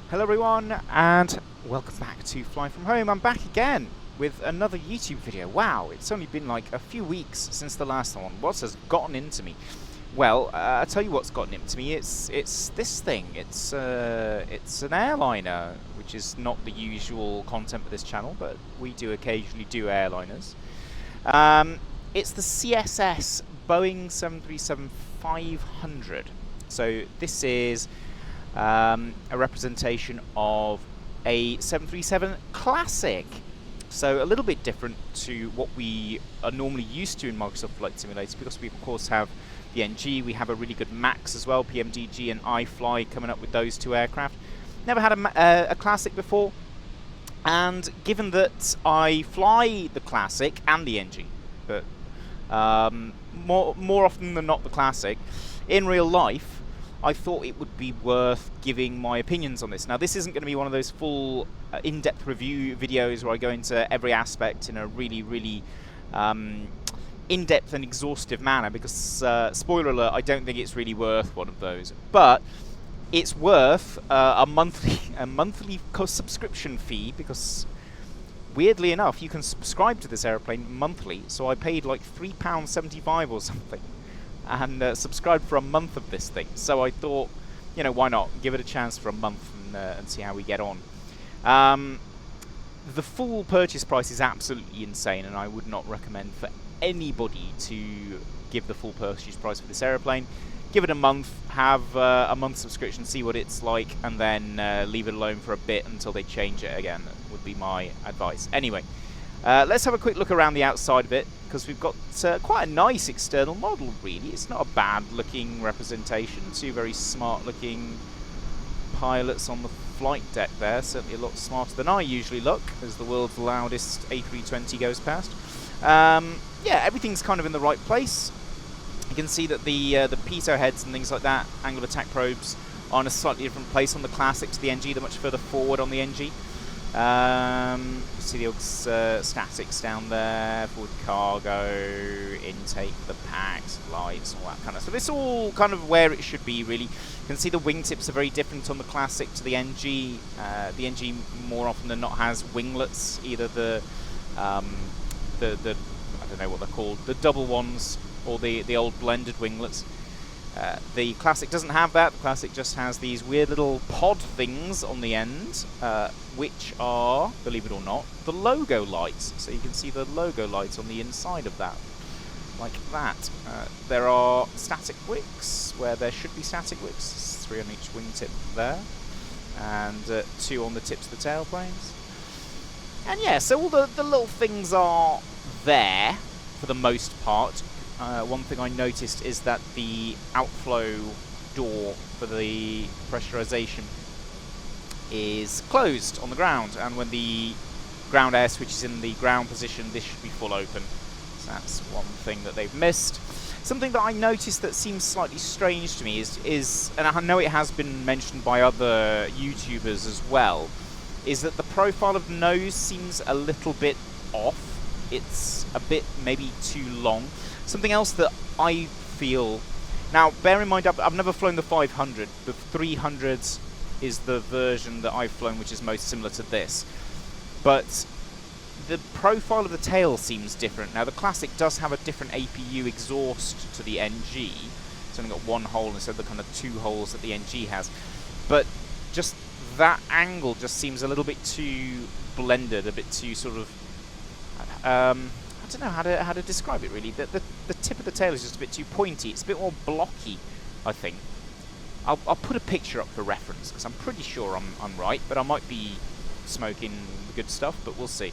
Hello everyone, and welcome back to Fly From Home. I'm back again with another YouTube video. Wow, it's only been like a few weeks since the last one. What has gotten into me? Well, I'll tell you what's gotten into me. It's this thing. It's an airliner, which is not the usual content for this channel, but we do occasionally do airliners. It's the CSS Boeing 737-500. So this is a representation of a 737 Classic. So a little bit different to what we are normally used to in Microsoft Flight Simulator, because we of course have the NG, we have a really good MAX as well, PMDG and iFly coming up with those two aircraft. Never had a Classic before, and given that I fly the Classic and the NG, but more often than not the Classic, in real life, I thought it would be worth giving my opinions on this. Now, this isn't going to be one of those full in-depth review videos where I go into every aspect in a really in-depth and exhaustive manner, because, spoiler alert, I don't think it's really worth one of those. But it's worth a monthly subscription fee, because weirdly enough, you can subscribe to this airplane monthly. So I paid like £3.75 or something, and subscribed for a month of this thing. So I thought, you know, why not give it a chance for a month and see how we get on. The full purchase price is absolutely insane, and I would not recommend for anybody to give the full purchase price for this airplane. Give it a month, have a month subscription, see what it's like, and then leave it alone for a bit until they change it again, would be my advice. Anyway, let's have a quick look around the outside of it, because we've got quite a nice external model, really. It's not a bad-looking representation. Two very smart-looking pilots on the flight deck there. Certainly a lot smarter than I usually look, as the world's loudest A320 goes past. Yeah, everything's kind of in the right place. You can see that the pitot heads and things like that, angle of attack probes, are in a slightly different place on the Classic to the NG. They're much further forward on the NG. You see the statics down there, forward cargo, intake, the packs, lights, all that kind of stuff. It's all kind of where it should be, really. You can see the wingtips are very different on the Classic to the NG. The NG more often than not has winglets, either the I don't know what they're called, the double ones, or the old blended winglets. The Classic doesn't have that. The Classic just has these weird little pod things on the end, which are, believe it or not, the logo lights. So you can see the logo lights on the inside of that, like that. There are static wicks where there should be static wicks. 3 on each wingtip there, and 2 on the tips of the tailplanes. And yeah, so all the little things are there for the most part. One thing I noticed is that the outflow door for the pressurization is closed on the ground, and when the ground air switch is in the ground position, this should be full open. So that's one thing that they've missed. Something that I noticed that seems slightly strange to me is, and I know it has been mentioned by other YouTubers as well, is that the profile of the nose seems a little bit off. It's a bit maybe too long. Something else that I feel... Now, bear in mind, I've never flown the 500. The 300 is the version that I've flown, which is most similar to this. But the profile of the tail seems different. Now, the Classic does have a different APU exhaust to the NG. It's only got one hole instead of the kind of 2 holes that the NG has. But just that angle just seems a little bit too blended, a bit too sort of... I don't know how to describe it, really. The tip of the tail is just a bit too pointy. It's a bit more blocky, I think. I'll put a picture up for reference, because I'm pretty sure I'm right, but I might be smoking the good stuff, but we'll see.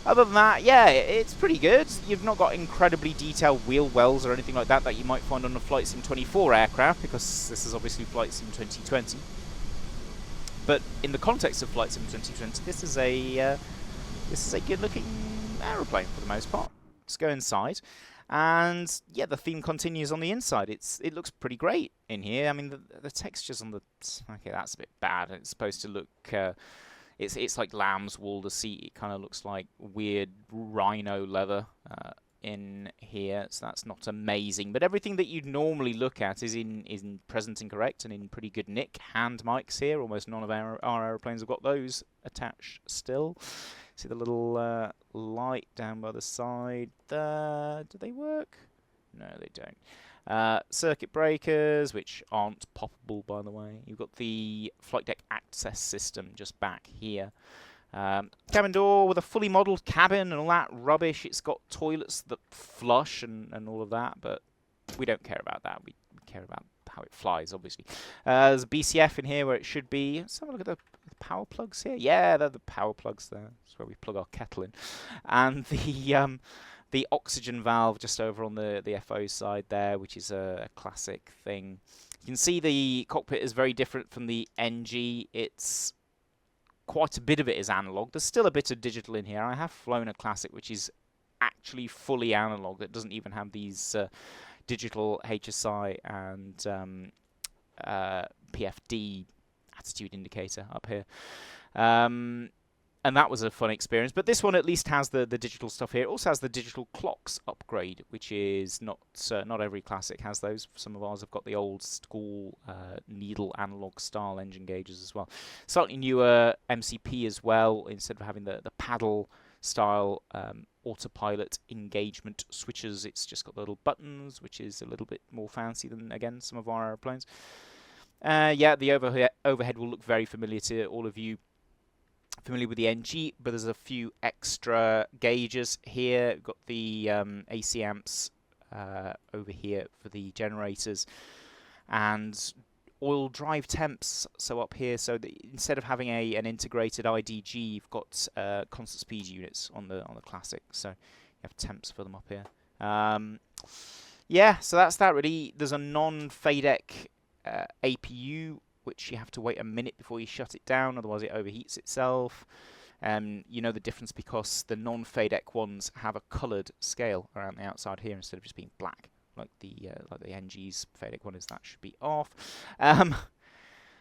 Other than that, yeah, it's pretty good. You've not got incredibly detailed wheel wells or anything like that you might find on a Flight Sim 24 aircraft, because this is obviously Flight Sim 2020. But in the context of Flight Sim 2020, this is a good-looking aeroplane for the most part. Let's go inside, and yeah, the theme continues on the inside. It looks pretty great in here. I mean, the textures on the... Okay, that's a bit bad. It's supposed to look... it's like lamb's wool. The seat, it kind of looks like weird rhino leather. in here, so that's not amazing. But everything that you'd normally look at is in present and correct and in pretty good nick. Hand mics here, almost none of our aeroplanes have got those attached still. See the little light down by the side there? Do they work? No, they don't. Circuit breakers, which aren't poppable, by the way. You've got the flight deck access system just back here. Cabin door with a fully modelled cabin and all that rubbish. It's got toilets that flush and all of that, but we don't care about that. We care about how it flies, obviously. There's a BCF in here where it should be. Let's have a look at the power plugs here. Yeah, they're the power plugs there. That's where we plug our kettle in. And the oxygen valve just over on the FO side there, which is a classic thing. You can see the cockpit is very different from the NG. It's quite a bit of it is analog. There's still a bit of digital in here. I have flown a classic which is actually fully analog. It doesn't even have these digital HSI and PFD attitude indicator up here. And that was a fun experience. But this one at least has the digital stuff here. It also has the digital clocks upgrade, which is not every classic has those. Some of ours have got the old school needle analog style engine gauges as well. Slightly newer MCP as well, instead of having the paddle style autopilot engagement switches. It's just got the little buttons, which is a little bit more fancy than, again, some of our airplanes. Yeah, the overhead will look very familiar to all of you familiar with the NG, but there's a few extra gauges here. We've got the AC amps over here for the generators, and oil drive temps. So up here, so instead of having an integrated IDG, you've got constant speed units on the classic. So you have temps for them up here. Yeah, so that's that really. There's a non-FADEC APU, which you have to wait a minute before you shut it down, otherwise it overheats itself. You know the difference because the non-FADEC ones have a coloured scale around the outside here instead of just being black, like the NG's FADEC one is. That should be off.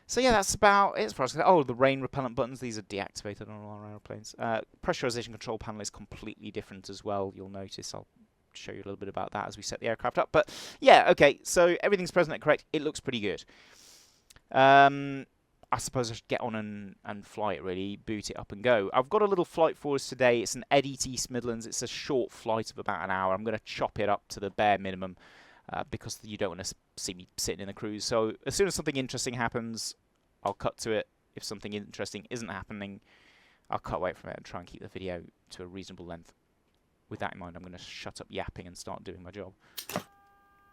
So yeah, that's about it. Oh, the rain repellent buttons, these are deactivated on all our aeroplanes. Pressurization control panel is completely different as well, you'll notice. I'll show you a little bit about that as we set the aircraft up. But yeah, okay, so everything's present and correct. It looks pretty good. I suppose I should get on and fly it, really, boot it up and go. I've got a little flight for us today. It's an Eddie to East Midlands. It's a short flight of about an hour. I'm going to chop it up to the bare minimum because you don't want to see me sitting in the cruise. So as soon as something interesting happens, I'll cut to it. If something interesting isn't happening, I'll cut away from it and try and keep the video to a reasonable length. With that in mind, I'm going to shut up yapping and start doing my job.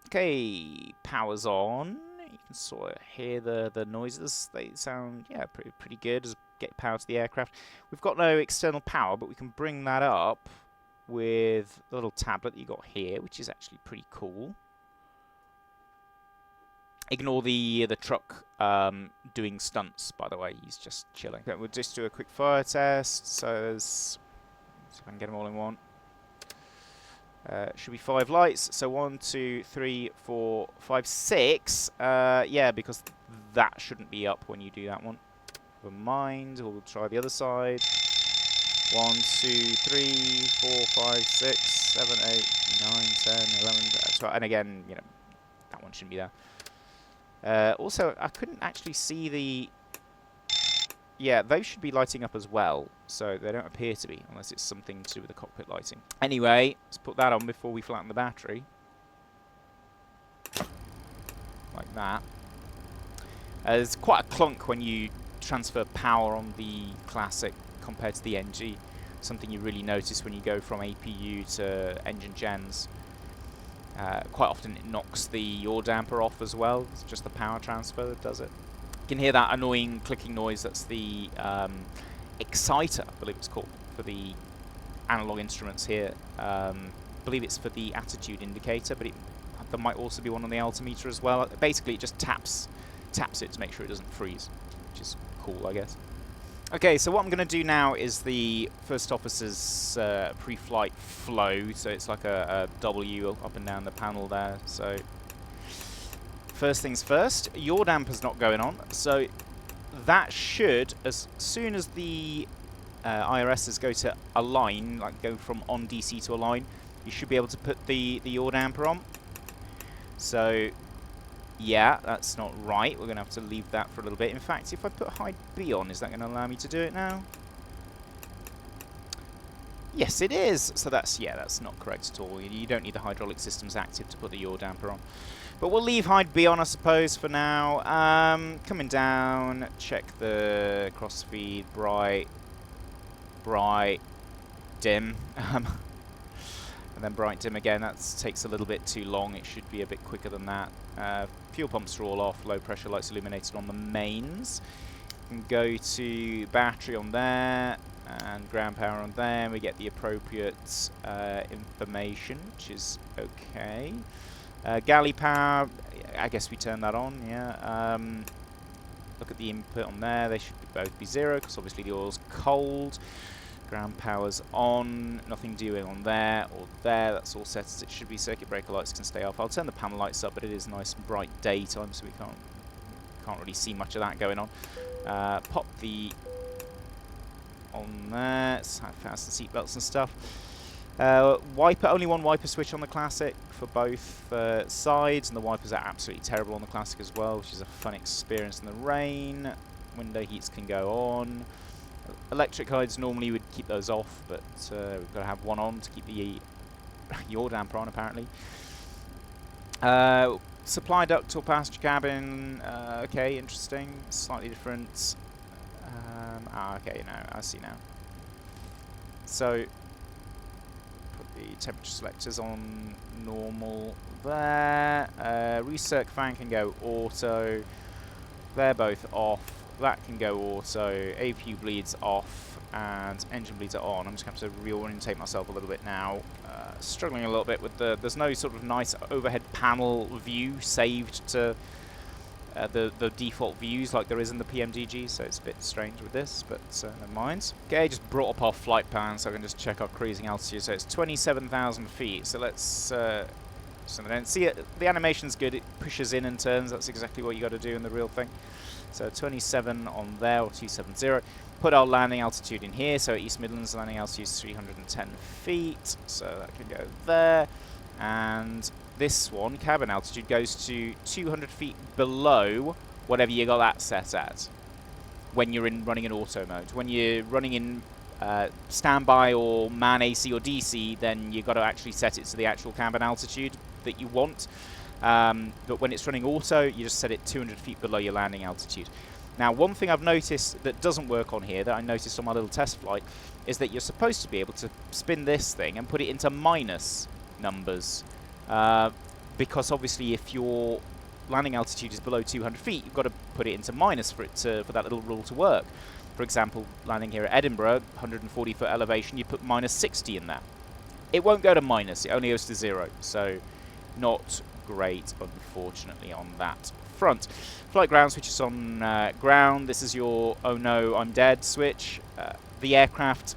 Okay, power's on. You can sort of hear the noises. They sound, yeah, pretty good as get power to the aircraft. We've got no external power, but we can bring that up with the little tablet that you got here, which is actually pretty cool. Ignore the truck doing stunts, by the way. He's just chilling. Okay, we'll just do a quick fire test. So see if I can get them all in one. Should be 5 lights. So 1, 2, 3, 4, 5, 6. Yeah, because that shouldn't be up when you do that one. Never mind. We'll try the other side. 1, 2, 3, 4, 5, 6, 7, 8, 9, 10, 11. That's right. And again, you know, that one shouldn't be there. Also, I couldn't actually see the... Yeah, those should be lighting up as well, so they don't appear to be, unless it's something to do with the cockpit lighting. Anyway, let's put that on before we flatten the battery. Like that. There's quite a clunk when you transfer power on the Classic compared to the NG. Something you really notice when you go from APU to engine gens. Quite often it knocks the yaw damper off as well. It's just the power transfer that does it. You can hear that annoying clicking noise. That's the exciter, I believe it's called, for the analog instruments here. I believe it's for the attitude indicator, but there might also be one on the altimeter as well. Basically, it just taps it to make sure it doesn't freeze, which is cool, I guess. Okay, so what I'm going to do now is the first officer's pre-flight flow. So it's like a W up and down the panel there. So first things first, yaw damper's not going on, so that should, as soon as the IRSs go to align, like go from on DC to align, you should be able to put the yaw damper on. So, yeah, that's not right. We're going to have to leave that for a little bit. In fact, if I put hide B on, is that going to allow me to do it now? Yes, it is. So that's not correct at all. You don't need the hydraulic systems active to put the yaw damper on. But we'll leave hide B on, I suppose, for now. Coming down, check the crossfeed, bright, dim. And then bright, dim again. That takes a little bit too long. It should be a bit quicker than that. Fuel pumps are all off. Low pressure lights illuminated on the mains. You can go to battery on there and ground power on there. And we get the appropriate information, which is okay. Galley power, I guess we turn that on, yeah. Look at the input on there, they should both be 0, because obviously the oil's cold. Ground power's on, nothing doing on there or there, that's all set as it should be. Circuit breaker lights can stay off. I'll turn the panel lights up, but it is nice and bright daytime, so we can't really see much of that going on. Pop the on there, fasten seat belts and stuff. Wiper, only one wiper switch on the Classic for both sides, and the wipers are absolutely terrible on the Classic as well, which is a fun experience in the rain. Window heats can go on. Electric hides, normally would keep those off, but we've got to have one on to keep the yaw damper on, apparently. Supply duct or passenger cabin, okay, interesting, slightly different. Okay, no, I see now. So, the temperature selectors on normal there. Recirc fan can go auto. They're both off. That can go auto. APU bleeds off and engine bleeds are on. I'm just going to have to reorientate myself a little bit now. Struggling a little bit with there's no sort of nice overhead panel view saved to the default views like there is in the PMDG, so it's a bit strange with this, but never mind. Okay, just brought up our flight plan so I can just check our cruising altitude. So it's 27,000 feet. So let's see it. The animation's good. It pushes in and turns. That's exactly what you got to do in the real thing. So 27 on there, or 270. Put our landing altitude in here. So East Midlands landing altitude is 310 feet. So that can go there. And this one, cabin altitude, goes to 200 feet below whatever you got that set at when you're running in auto mode. When you're running in standby or man AC or DC, then you've got to actually set it to the actual cabin altitude that you want. But when it's running auto, you just set it 200 feet below your landing altitude. Now, one thing I've noticed that doesn't work on here, that I noticed on my little test flight, is that you're supposed to be able to spin this thing and put it into minus numbers. Because obviously if your landing altitude is below 200 feet, you've got to put it into minus for that little rule to work. For example, landing here at Edinburgh, 140 foot elevation, you put minus 60 in that. It won't go to minus, it only goes to 0. So not great, unfortunately, on that front. Flight ground switch is on ground. This is your oh no, I'm dead switch. The aircraft,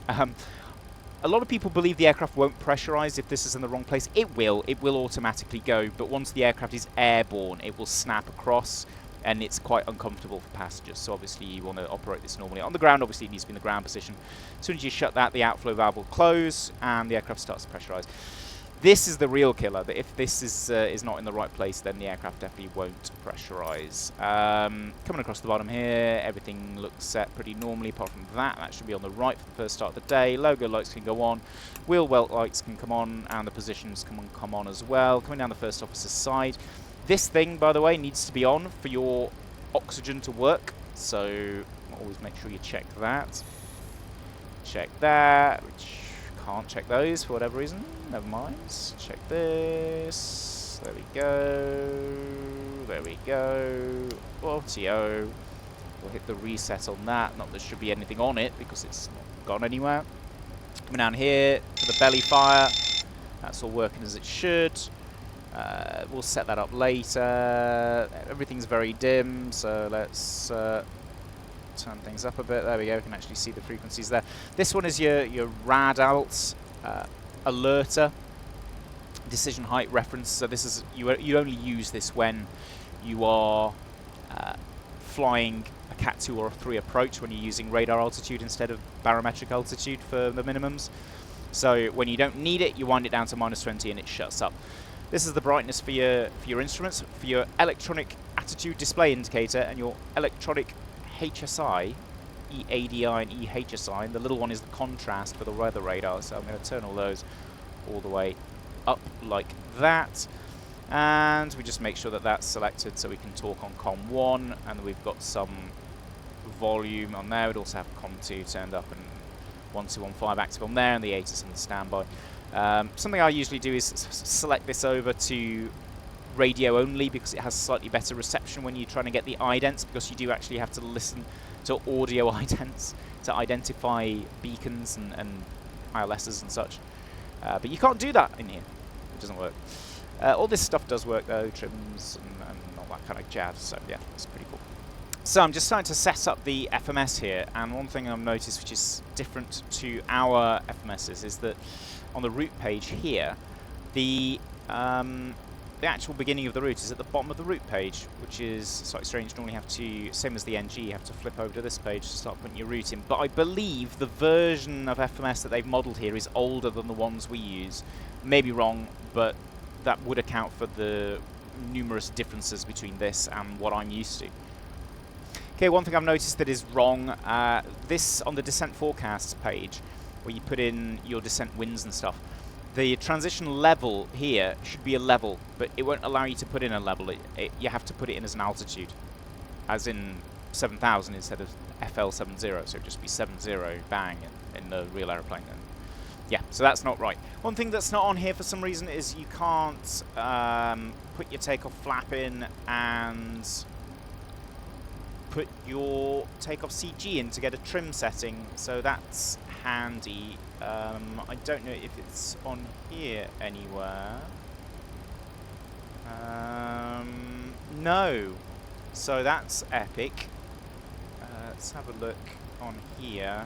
a lot of people believe the aircraft won't pressurize if this is in the wrong place. It will automatically go, but once the aircraft is airborne, it will snap across, and it's quite uncomfortable for passengers. So obviously you want to operate this normally. On the ground, obviously it needs to be in the ground position. As soon as you shut that, the outflow valve will close, and the aircraft starts to pressurize. This is the real killer, that if this is not in the right place, then the aircraft definitely won't pressurize. Coming across the bottom here, everything looks set pretty normally, apart from that. That should be on the right for the first start of the day. Logo lights can go on, wheel welt lights can come on, and the positions can come on as well. Coming down the first officer's side. This thing, by the way, needs to be on for your oxygen to work, so always make sure you check that. Check that, which can't check those for whatever reason. Never mind. Check this. There we go. There we go. RTO. We'll hit the reset on that. Not that there should be anything on it because it's not gone anywhere. Coming down here for the belly fire. That's all working as it should. We'll set that up later. Everything's very dim, so let's turn things up a bit. There we go. We can actually see the frequencies there. This one is your RAD-ALT alerter decision height reference. So this is you only use this when you are flying a Cat 2 or a 3 approach, when you're using radar altitude instead of barometric altitude for the minimums. So when you don't need it, you wind it down to -20 and it shuts up. This is the brightness for your instruments, for your electronic attitude display indicator and your electronic HSI, EADI and EHSI, and the little one is the contrast for the weather radar. So I'm going to turn all those all the way up like that. And we just make sure that that's selected so we can talk on COM1, and we've got some volume on there. We'd also have COM2 turned up and 1215 active on there, and the 8 is on the standby. Something I usually do is select this over to radio only, because it has slightly better reception when you're trying to get the idents, because you do actually have to listen to audio idents to identify beacons and ILSs and such. But you can't do that in here. It doesn't work. All this stuff does work though, trims and all that kind of jazz, so yeah, it's pretty cool. So I'm just starting to set up the FMS here, and one thing I've noticed which is different to our FMSs is that on the route page here, the actual beginning of the route is at the bottom of the route page, which is slightly strange. Normally you have to, same as the NG, you have to flip over to this page to start putting your route in. But I believe the version of FMS that they've modelled here is older than the ones we use. Maybe wrong, but that would account for the numerous differences between this and what I'm used to. Okay, one thing I've noticed that is wrong, this on the descent forecasts page, where you put in your descent winds and stuff, the transition level here should be a level, but it won't allow you to put in a level. You have to put it in as an altitude, as in 7,000 instead of FL70, so it'd just be 70 bang in the real aeroplane. And yeah, so that's not right. One thing that's not on here for some reason is you can't put your takeoff flap in and put your takeoff CG in to get a trim setting, so that's handy. I don't know if it's on here anywhere. No, so that's epic. Let's have a look on here.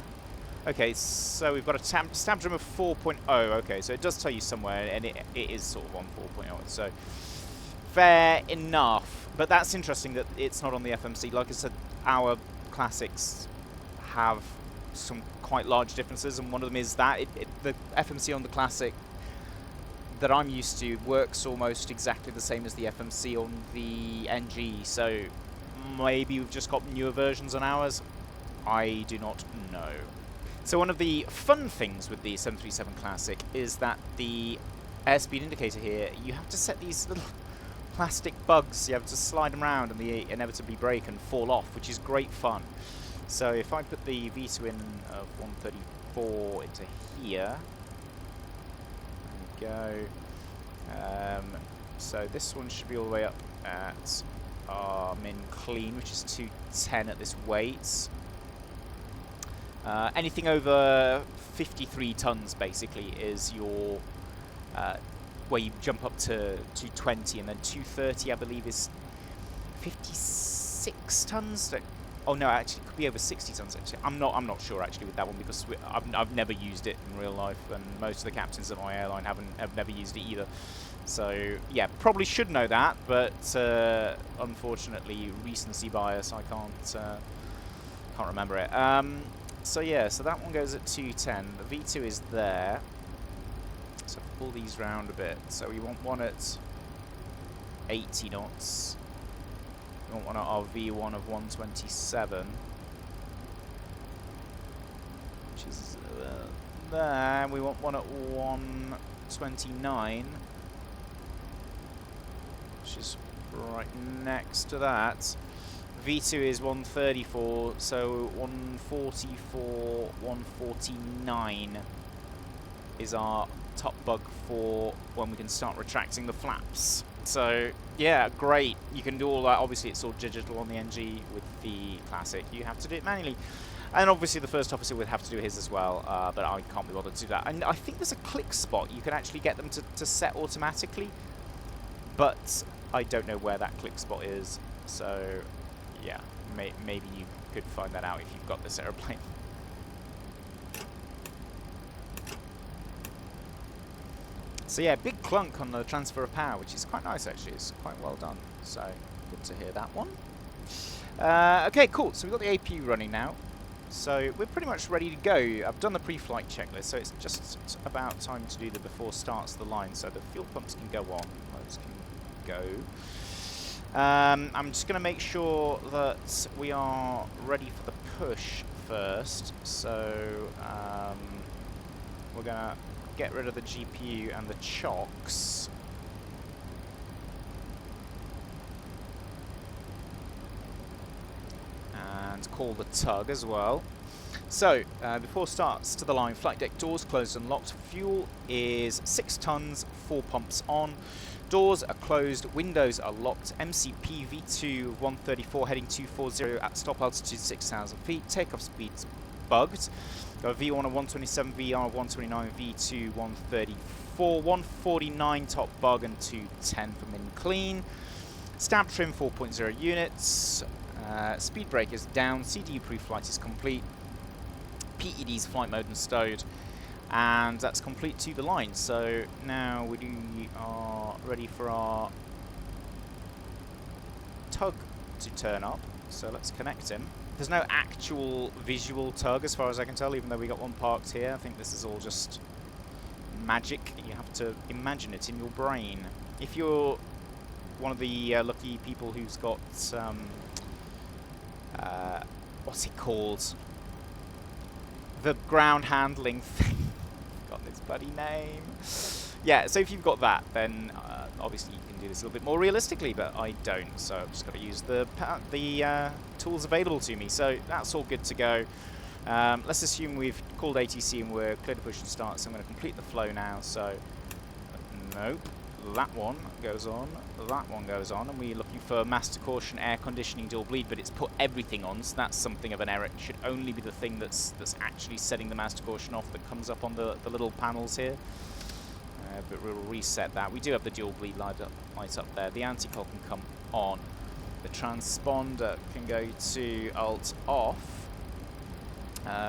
Okay, so we've got a stab trim of 4.0. Okay, so it does tell you somewhere, and it is sort of on 4.0, so fair enough. But that's interesting that it's not on the FMC. Like I said, our classics have some quite large differences, and one of them is that the FMC on the classic that I'm used to works almost exactly the same as the FMC on the NG, so maybe we've just got newer versions on ours. I do not know. So one of the fun things with the 737 Classic is that the airspeed indicator here, you have to set these little plastic bugs, you have to slide them around and they inevitably break and fall off, which is great fun. So if I put the V2 in of 134 into here, there we go. So this one should be all the way up at our min clean, which is 210 at this weight. Anything over 53 tons basically is your where you jump up to 220, and then 230 I believe is 56 tons. Oh no, actually it could be over 60 tons actually. I'm not sure actually with that one, because I've never used it in real life, and most of the captains at my airline have never used it either. So yeah, probably should know that, but unfortunately recency bias, I can't remember it. So yeah, so that one goes at 210. The V2 is there. So pull these round a bit. So we want one at 80 knots. We want one at our V1 of 127. Which is there. We want one at 129. Which is right next to that. V2 is 134, so 144, 149 is our top bug for when we can start retracting the flaps. So yeah, great. You can do all that. Obviously it's all digital on the NG. With the Classic you have to do it manually. And obviously the first officer would have to do his as well, but I can't be bothered to do that. And I think there's a click spot. You can actually get them to set automatically, but I don't know where that click spot is, so yeah, maybe you could find that out if you've got this aeroplane. So yeah, big clunk on the transfer of power, which is quite nice actually. It's quite well done. So good to hear that one. Okay, cool. So we've got the APU running now. So we're pretty much ready to go. I've done the pre-flight checklist, so it's just about time to do the before starts of the line. So the fuel pumps can go on, those can go. I'm just going to make sure that we are ready for the push first. So we're going to get rid of the GPU and the chocks. And call the tug as well. So, before starts to the line, flight deck doors closed and locked. Fuel is 6 tons, 4 pumps on. Doors are closed, windows are locked. MCP V2 134 heading 240 at stop altitude 6,000 feet. Takeoff speed's bugged. Got a V1 of 127, VR 129, V2 134, 149 top bug and 210 for min clean. Stab trim 4.0 units. Speed brake is down. CDU pre-flight is complete. PED's flight mode and stowed. And that's complete to the line. So now we are ready for our tug to turn up. So let's connect him. There's no actual visual tug as far as I can tell, even though we got one parked here. I think this is all just magic. You have to imagine it in your brain. If you're one of the lucky people who's got what's it called? The ground handling thing. Got this bloody name. Yeah, so if you've got that, then obviously you can do this a little bit more realistically, but I don't, so I've just got to use the tools available to me. So that's all good to go. Let's assume we've called ATC and we're clear to push and start, so I'm going to complete the flow now. So, nope. That one goes on, that one goes on, and we're looking for master caution, air conditioning, dual bleed, but it's put everything on, so that's something of an error. It should only be the thing that's actually setting the master caution off that comes up on the little panels here. But we'll reset that. We do have the dual bleed light up there. The anti-col can come on. The transponder can go to alt off.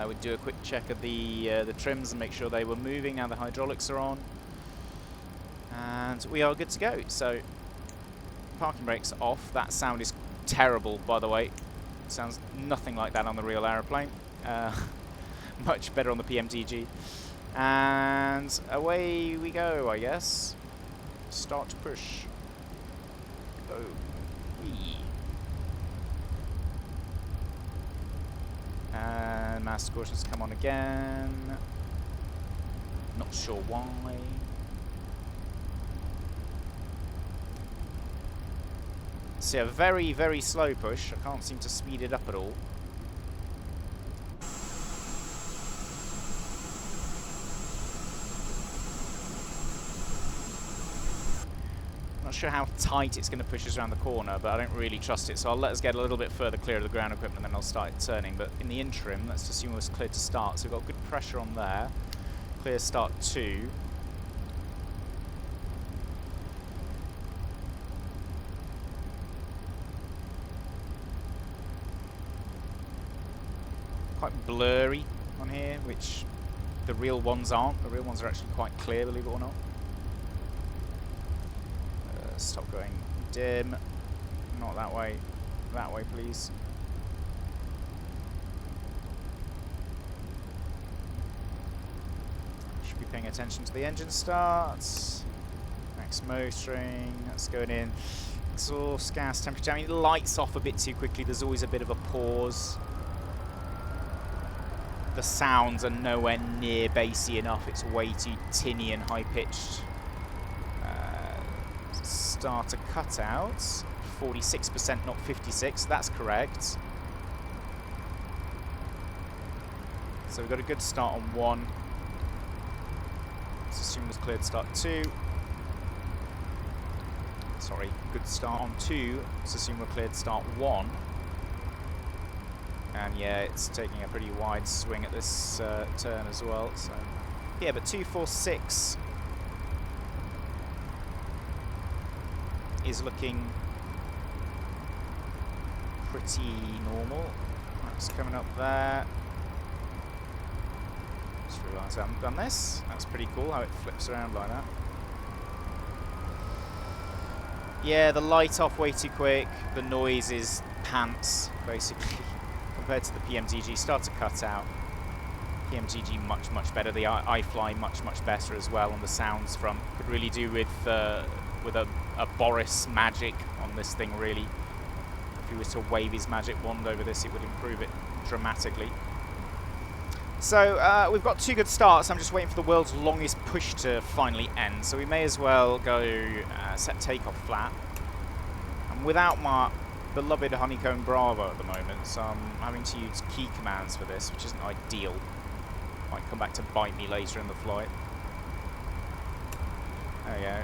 We'd do a quick check of the trims and make sure they were moving. Now the hydraulics are on. And we are good to go. So, parking brakes off. That sound is terrible, by the way. It sounds nothing like that on the real aeroplane. Much better on the PMDG. And away we go, I guess. Start to push. Go. Whee. And master cautions come on again. Not sure why. So a very, very slow push. I can't seem to speed it up at all. Not sure how tight it's going to push us around the corner, but I don't really trust it. So I'll let us get a little bit further clear of the ground equipment and then I'll start turning. But in the interim, let's assume it was clear to start. So we've got good pressure on there. Clear start 2. Quite blurry on here, which the real ones aren't. The real ones are actually quite clear, believe it or not. Stop going dim. Not that way. That way, please. Should be paying attention to the engine starts. Max motoring. That's going in. Exhaust gas temperature. I mean, the lights off a bit too quickly. There's always a bit of a pause. The sounds are nowhere near bassy enough. It's way too tinny and high-pitched. Starter cutout. 46%, not 56. That's correct. So we've got a good start on 1. Let's assume it was cleared start 2. Sorry, good start on 2. Let's assume we're cleared start 1. And yeah, it's taking a pretty wide swing at this turn as well. So yeah, but 246 is looking pretty normal. That's coming up there. Just realised I haven't done this. That's pretty cool how it flips around like that. Yeah, the light off way too quick. The noise is pants, basically. compared to the PMDG. Start to cut out. PMDG much better. The iFly much better as well on the sounds front. Could really do with a Boris magic on this thing, really. If he was to wave his magic wand over this, it would improve it dramatically. So we've got 2 good starts. I'm just waiting for the world's longest push to finally end. So we may as well go set takeoff flat. I'm without my beloved Honeycomb Bravo at the moment, so I'm having to use key commands for this, which isn't ideal. Might come back to bite me later in the flight. There we go.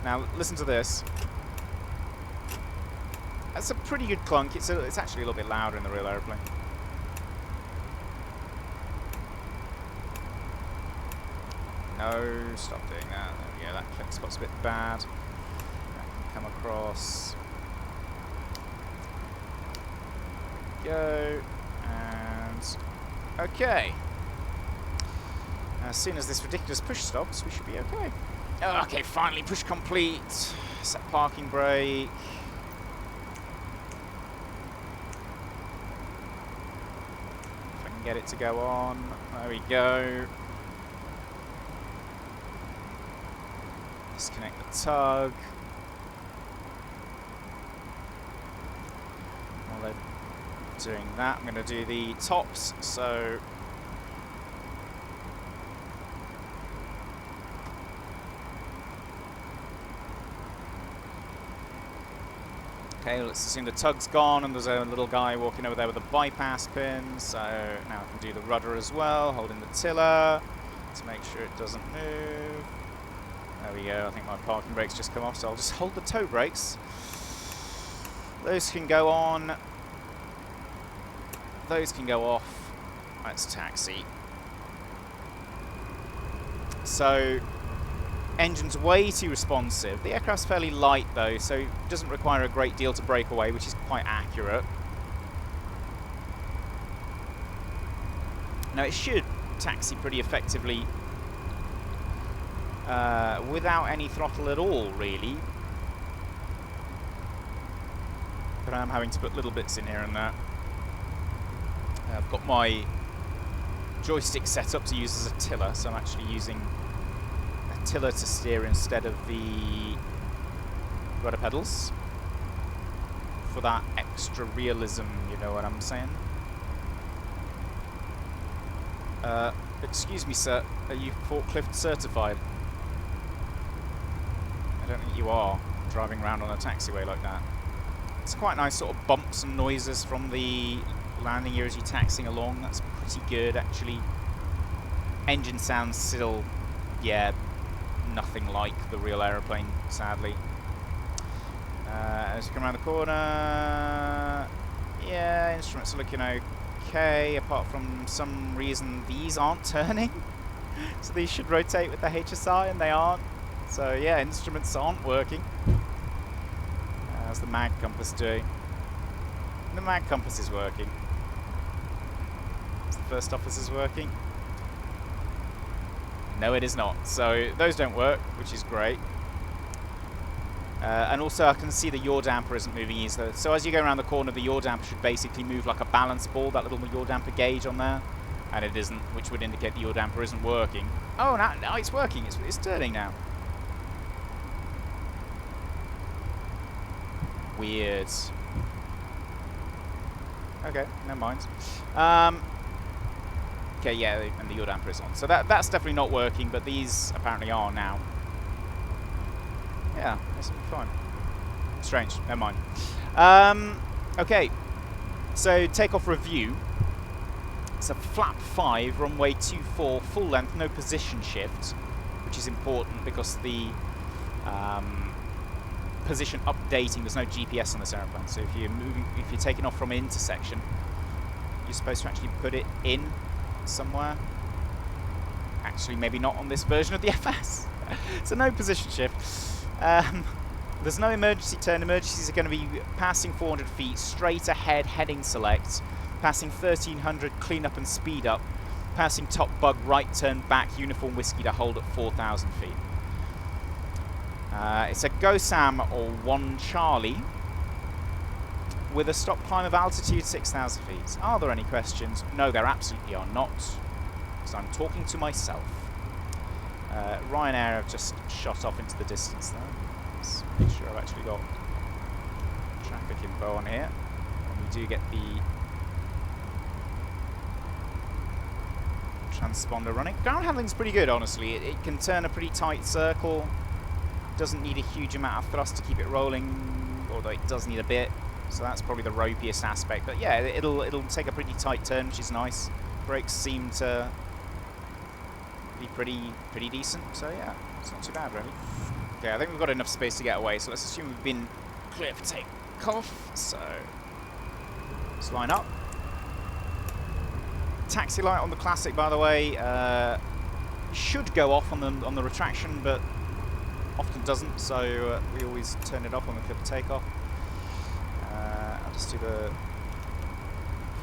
Now listen to this. That's a pretty good clunk. It's actually a little bit louder in the real aeroplane. No, stop doing that. There we go. That click spot's a bit bad. That can come across. Go. And okay. As soon as this ridiculous push stops, we should be okay. Okay, finally, push complete. Set parking brake. If I can get it to go on. There we go. Disconnect the tug. While they're doing that, I'm going to do the tops. So okay, let's assume the tug's gone and there's a little guy walking over there with a bypass pin. So now I can do the rudder as well, holding the tiller to make sure it doesn't move. There we go. I think my parking brakes just come off, so I'll just hold the toe brakes. Those can go on. Those can go off. Let's taxi. So engine's way too responsive. The aircraft's fairly light though, so it doesn't require a great deal to break away, which is quite accurate. Now it should taxi pretty effectively without any throttle at all, really. But I'm having to put little bits in here and there. I've got my joystick set up to use as a tiller, so I'm actually using a tiller to steer instead of the rudder pedals for that extra realism, you know what I'm saying? Excuse me, sir, are you forklift certified? I don't think you are, driving around on a taxiway like that. It's quite nice sort of bumps and noises from the landing gear as you're taxiing along. That's pretty good, actually. Engine sounds still, yeah, nothing like the real aeroplane, sadly. As you come around the corner, yeah, instruments are looking okay, apart from some reason these aren't turning. So these should rotate with the HSI, and they aren't. So yeah, instruments aren't working. How's the mag compass doing? The mag compass is working. Is the first officer's working? No, it is not. So those don't work, which is great. And also I can see the yaw damper isn't moving either. So as you go around the corner, the yaw damper should basically move like a balance ball, that little yaw damper gauge on there. And it isn't, which would indicate the yaw damper isn't working. Oh, now it's working. It's turning now. Weird. Okay, never mind. Okay, yeah, and the yaw damper is on. So that's definitely not working, but these apparently are now. Yeah, this will be fine. Strange, never mind. Okay, so takeoff review. It's a flap 5, runway 24, full length, no position shift, which is important because the position updating, there's no GPS on this airplane. So if you're taking off from an intersection, you're supposed to actually put it in somewhere. Actually, maybe not on this version of the FS. So no position shift. There's no emergency turn. Emergencies are going to be passing 400 feet, straight ahead, heading select, passing 1300, clean up and speed up, passing top bug, right turn back, uniform whiskey to hold at 4,000 feet. It's a Go Sam or 1 Charlie. with a stop climb of altitude 6,000 feet. Are there any questions? No, there absolutely are not, because I'm talking to myself. Ryanair have just shot off into the distance there. Let's make sure I've actually got traffic info on here. And we do get the transponder running. Ground handling's pretty good, honestly. It can turn a pretty tight circle. Doesn't need a huge amount of thrust to keep it rolling, although it does need a bit. So that's probably the ropiest aspect. But yeah, it'll take a pretty tight turn, which is nice. Brakes seem to be pretty decent. So yeah, it's not too bad really. Okay, I think we've got enough space to get away. So let's assume we've been clear for takeoff. So let's line up. Taxi light on the Classic, by the way, should go off on the retraction, but often doesn't. So we always turn it off when we clear for takeoff. I'll just do the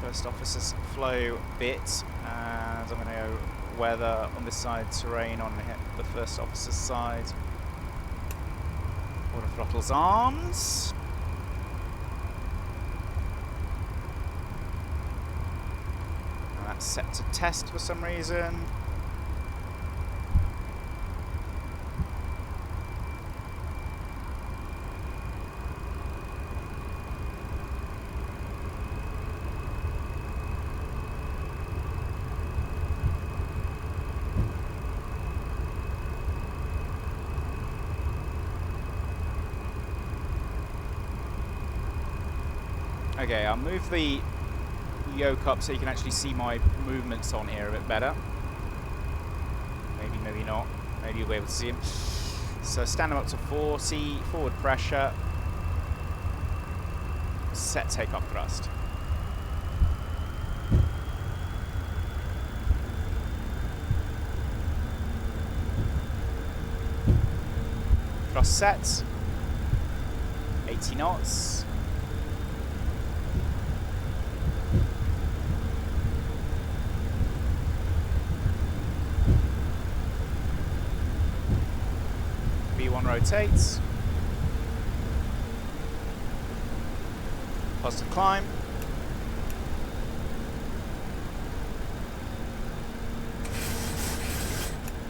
first officer's flow bit, and I'm going to go weather on this side, terrain on the first officer's side. Auto throttles arms. And that's set to test for some reason. Okay, I'll move the yoke up so you can actually see my movements on here a bit better. Maybe, maybe not. Maybe you'll be able to see them. So stand them up to 40, forward pressure, set takeoff thrust. Thrust set, 80 knots. B1 rotates. Positive climb.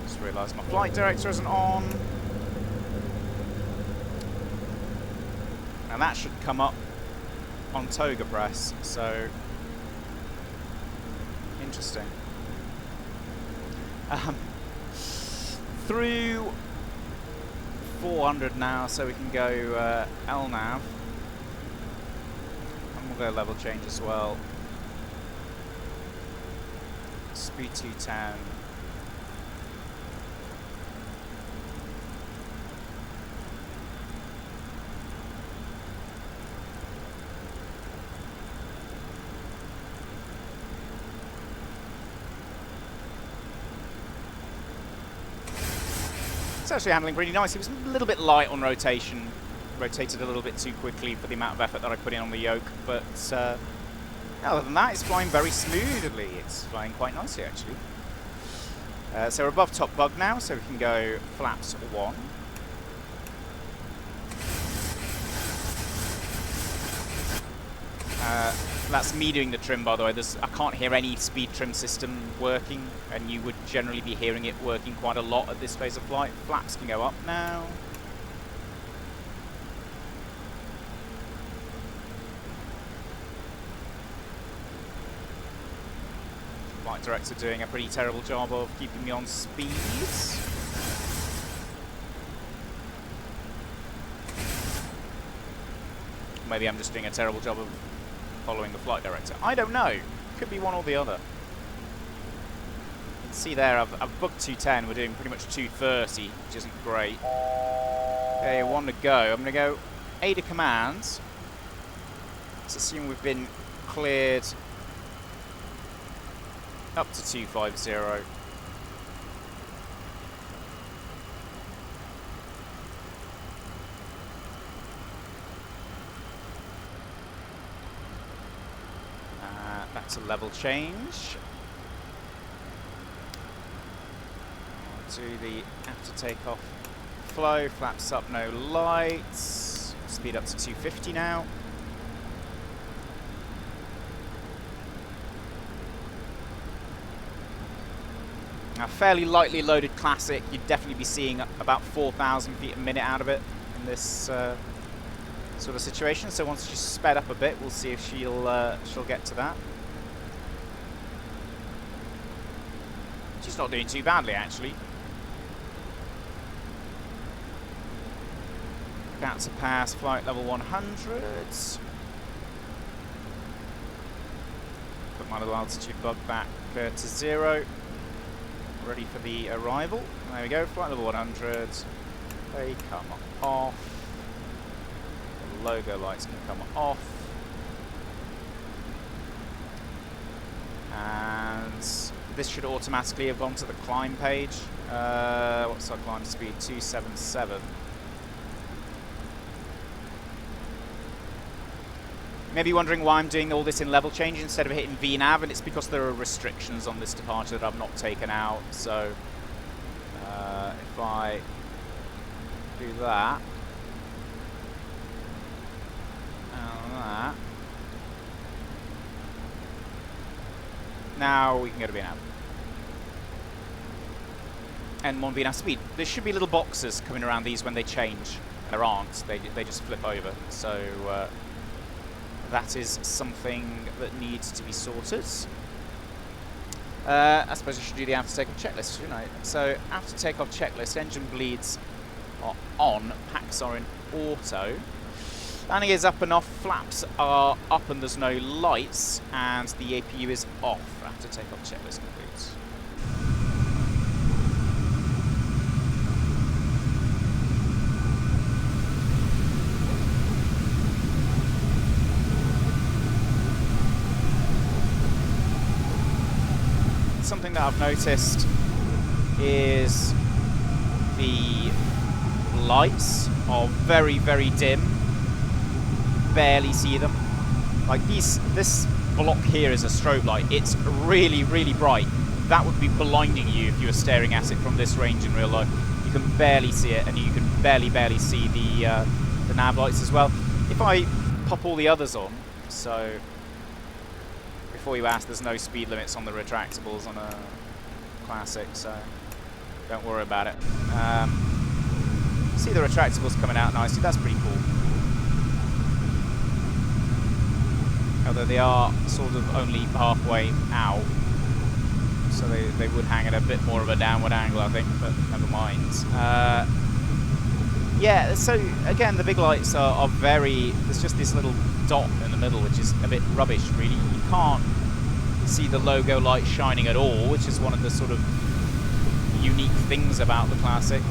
Just realised my flight director isn't on. And that should come up on toga press, so interesting. Through 400 now, so we can go LNAV, and we'll go level change as well. Speed 210. It's actually handling pretty nice. It was a little bit light on rotation, rotated a little bit too quickly for the amount of effort that I put in on the yoke, but other than that, it's flying very smoothly. It's flying quite nicely, actually. So we're above top bug now, so we can go flaps 1. That's me doing the trim, by the way. I can't hear any speed trim system working, and you would generally be hearing it working quite a lot at this phase of flight. Flaps can go up now. Flight director doing a pretty terrible job of keeping me on speed. Maybe I'm just doing a terrible job of following the flight director. I don't know. Could be one or the other. You can see there, I've booked 210. We're doing pretty much 230, which isn't great. Okay, 1 to go. I'm going to go A to command. Let's assume we've been cleared up to 250. That's a level change. I'll do the after takeoff flow, flaps up, no lights. Speed up to 250 now. A fairly lightly loaded Classic, you'd definitely be seeing about 4,000 feet a minute out of it in this sort of situation. So once she's sped up a bit, we'll see if she'll get to that. She's not doing too badly, actually. About to pass flight level 100s. Put my little altitude bug back to 0. Ready for the arrival. There we go, flight level 100. They come off. The logo lights can come off. And this should automatically have gone to the climb page. What's our climb speed? 277. Maybe wondering why I'm doing all this in level change instead of hitting VNav, and it's because there are restrictions on this departure that I've not taken out. So if I do that and that, now we can go to VNav. And one VNav speed. There should be little boxes coming around these when they change. There aren't. They just flip over. So that is something that needs to be sorted. I suppose I should do the after takeoff checklist, shouldn't I? So after takeoff checklist, engine bleeds are on, packs are in auto. Landing is up and off, flaps are up and there's no lights, and the APU is off after takeoff checklist completes. Something that I've noticed is the lights are very, very dim. Barely see them. Like this block here is a strobe light. It's really, really bright. That would be blinding you if you were staring at it from this range in real life. You can barely see it, and you can barely see the nav lights as well. If I pop all the others on, so before you ask, there's no speed limits on the retractables on a Classic, so don't worry about it. See the retractables coming out nicely. That's pretty cool. Although they are sort of only halfway out, so they would hang at a bit more of a downward angle, I think, but never mind. Yeah, so again, the big lights are very... There's just this little dot in the middle, which is a bit rubbish, really. You can't see the logo light shining at all, which is one of the sort of unique things about the Classic.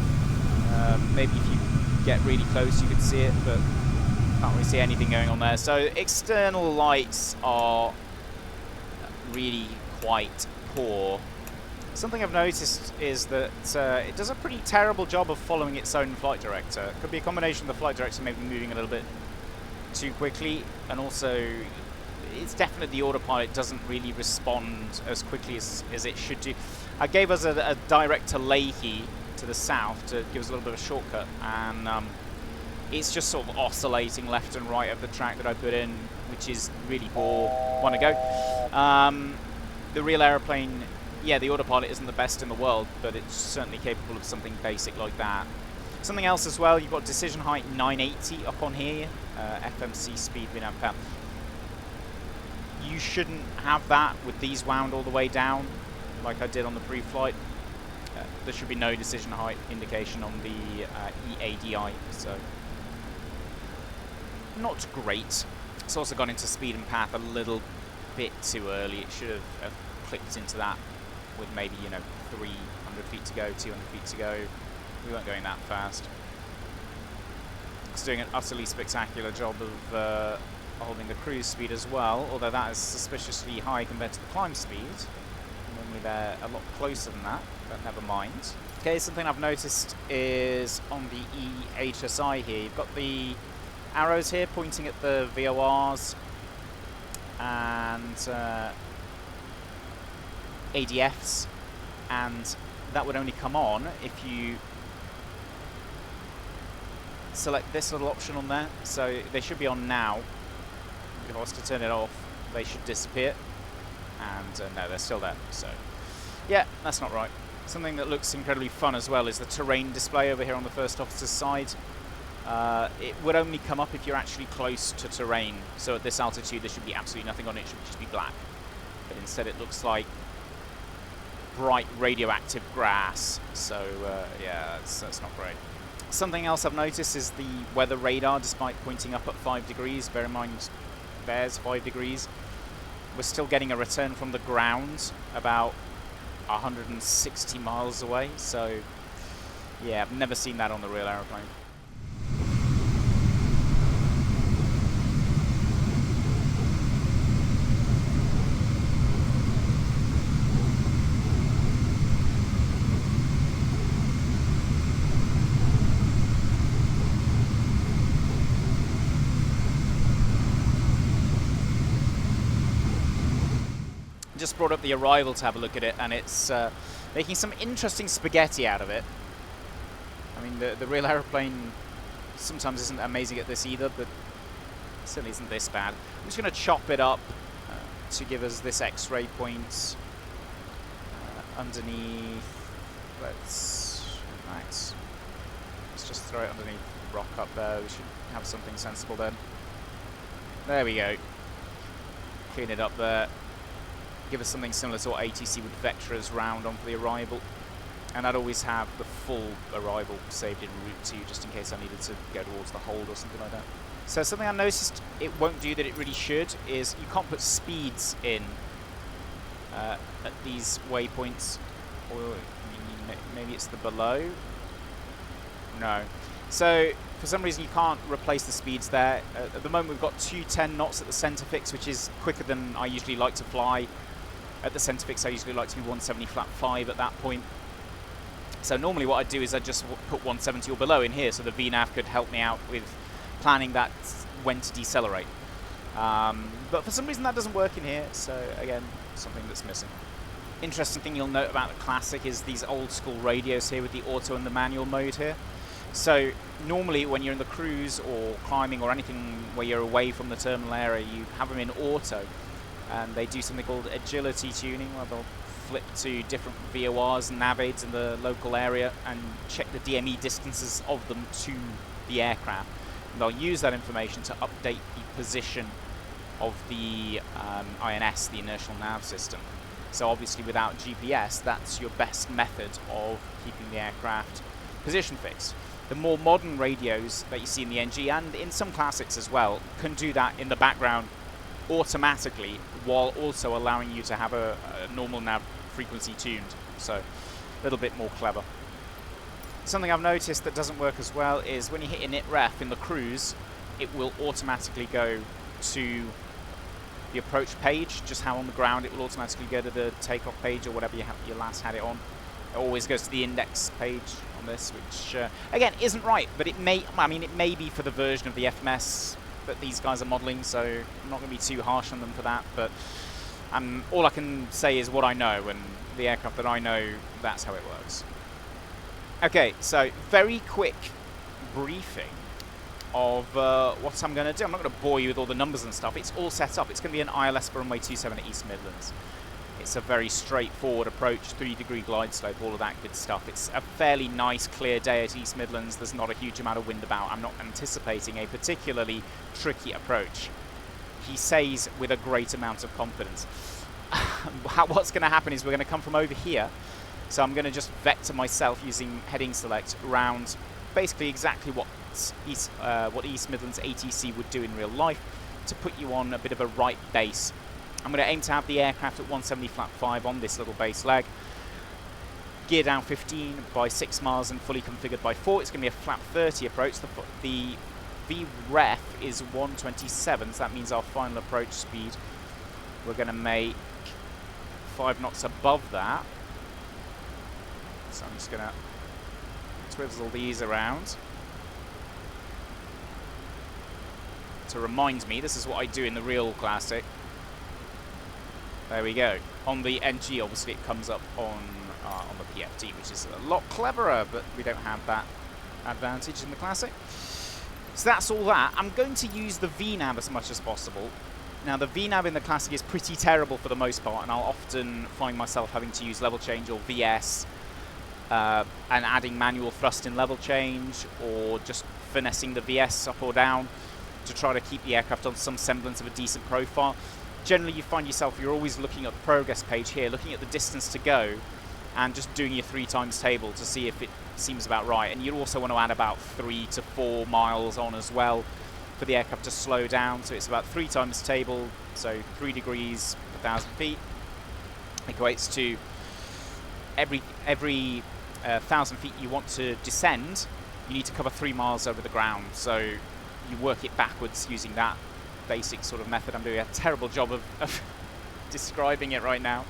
Maybe if you get really close, you could see it, but can't really see anything going on there. So external lights are really quite poor. Something I've noticed is that it does a pretty terrible job of following its own flight director. It could be a combination of the flight director maybe moving a little bit too quickly, and also it's definitely the autopilot doesn't really respond as quickly as it should do. I gave us a direct to Leahy to the south to give us a little bit of a shortcut, and it's just sort of oscillating left and right of the track that I put in, which is really poor. Want to go. The real aeroplane, yeah, the autopilot isn't the best in the world, but it's certainly capable of something basic like that. Something else as well, you've got decision height 980 up on here, FMC speed VNav pound. You shouldn't have that with these wound all the way down, like I did on the pre-flight. There should be no decision height indication on the EADI, so not great. It's also gone into speed and path a little bit too early. It should have clicked into that with maybe, 300 feet to go, 200 feet to go. We weren't going that fast. It's doing an utterly spectacular job of holding the cruise speed as well, although that is suspiciously high compared to the climb speed. Normally they're a lot closer than that, but never mind. Okay, something I've noticed is on the EHSI here, you've got the arrows here pointing at the VORs and ADFs, and that would only come on if you select this little option on there. So they should be on now. If I was to turn it off, they should disappear, and no, they're still there. So yeah, that's not right. Something that looks incredibly fun as well is the terrain display over here on the first officer's side. It would only come up if you're actually close to terrain. So at this altitude, there should be absolutely nothing on it. It should just be black. But instead, it looks like bright radioactive grass. So yeah, that's not great. Something else I've noticed is the weather radar, despite pointing up at 5 degrees. Bear in mind, there's 5 degrees. We're still getting a return from the ground about 160 miles away. So yeah, I've never seen that on the real aeroplane. Just brought up the arrival to have a look at it, and it's making some interesting spaghetti out of it. I mean, the real aeroplane sometimes isn't amazing at this either, but it certainly isn't this bad. I'm just going to chop it up to give us this X-ray point underneath. Let's just throw it underneath rock up there. We should have something sensible then. There we go. Clean it up there. Give us something similar to what ATC would vector us round on for the arrival, and I'd always have the full arrival saved in route 2 just in case I needed to go towards the hold or something like that. So something I noticed it won't do that it really should is you can't put speeds in at these waypoints, or maybe it's the below. No. So for some reason you can't replace the speeds there. At the moment we've got 210 knots at the centre fix, which is quicker than I usually like to fly. At the centre fix I usually like to be 170 flat 5 at that point. So normally what I'd do is I'd just put 170 or below in here so the VNAV could help me out with planning that when to decelerate. But for some reason that doesn't work in here, so again, something that's missing. Interesting thing you'll note about the Classic is these old school radios here with the auto and the manual mode here. So normally when you're in the cruise or climbing or anything where you're away from the terminal area, you have them in auto, and they do something called agility tuning, where they'll flip to different VORs and nav aids in the local area and check the DME distances of them to the aircraft. And they'll use that information to update the position of the INS, the inertial nav system. So obviously without GPS, that's your best method of keeping the aircraft position fixed. The more modern radios that you see in the NG and in some Classics as well can do that in the background automatically, while also allowing you to have a normal nav frequency tuned. So a little bit more clever. Something I've noticed that doesn't work as well is when you hit init ref in the cruise, it will automatically go to the approach page, just how on the ground it will automatically go to the takeoff page or whatever you last had it on. It always goes to the index page on this, which again isn't right, but it may be for the version of the FMS that these guys are modeling, so I'm not going to be too harsh on them for that, but all I can say is what I know, and the aircraft that I know, that's how it works. Okay, so very quick briefing of what I'm going to do. I'm not going to bore you with all the numbers and stuff. It's all set up. It's going to be an ILS for runway 27 at East Midlands. It's a very straightforward approach, 3-degree glide slope, all of that good stuff. It's a fairly nice, clear day at East Midlands. There's not a huge amount of wind about. I'm not anticipating a particularly tricky approach. He says with a great amount of confidence. What's going to happen is we're going to come from over here. So I'm going to just vector myself using heading select around basically exactly what East Midlands ATC would do in real life to put you on a bit of a right base. I'm going to aim to have the aircraft at 170 flat 5 on this little base leg. Gear down 15 by 6 miles and fully configured by 4. It's going to be a flat 30 approach. The VREF is 127, so that means our final approach speed, we're going to make 5 knots above that. So I'm just going to twizzle these around. To remind me, this is what I do in the real Classic. There we go. On the NG, obviously, it comes up on the PFT, which is a lot cleverer, but we don't have that advantage in the Classic. So that's all that. I'm going to use the VNAV as much as possible. Now, the VNAV in the Classic is pretty terrible for the most part, and I'll often find myself having to use level change or VS and adding manual thrust in level change, or just finessing the VS up or down to try to keep the aircraft on some semblance of a decent profile. Generally, you find yourself, you're always looking at the progress page here, looking at the distance to go, and just doing your 3 times table to see if it seems about right. And you also want to add about 3 to 4 miles on as well for the aircraft to slow down. So it's about 3 times table, so 3 degrees per 1,000 feet equates to every 1,000 feet you want to descend, you need to cover 3 miles over the ground. So you work it backwards using that basic sort of method. I'm doing a terrible job of describing it right now,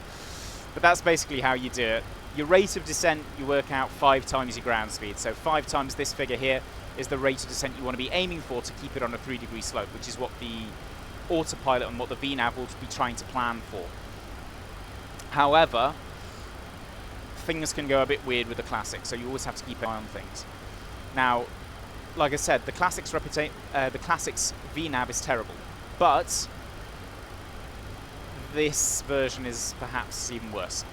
but that's basically how you do it. Your rate of descent, you work out 5 times your ground speed. So 5 times this figure here is the rate of descent you want to be aiming for to keep it on a 3-degree slope, which is what the autopilot and what the VNav will be trying to plan for. However, things can go a bit weird with the Classic, so you always have to keep an eye on things. Now, like I said, the Classic's VNav is terrible, but this version is perhaps even worse.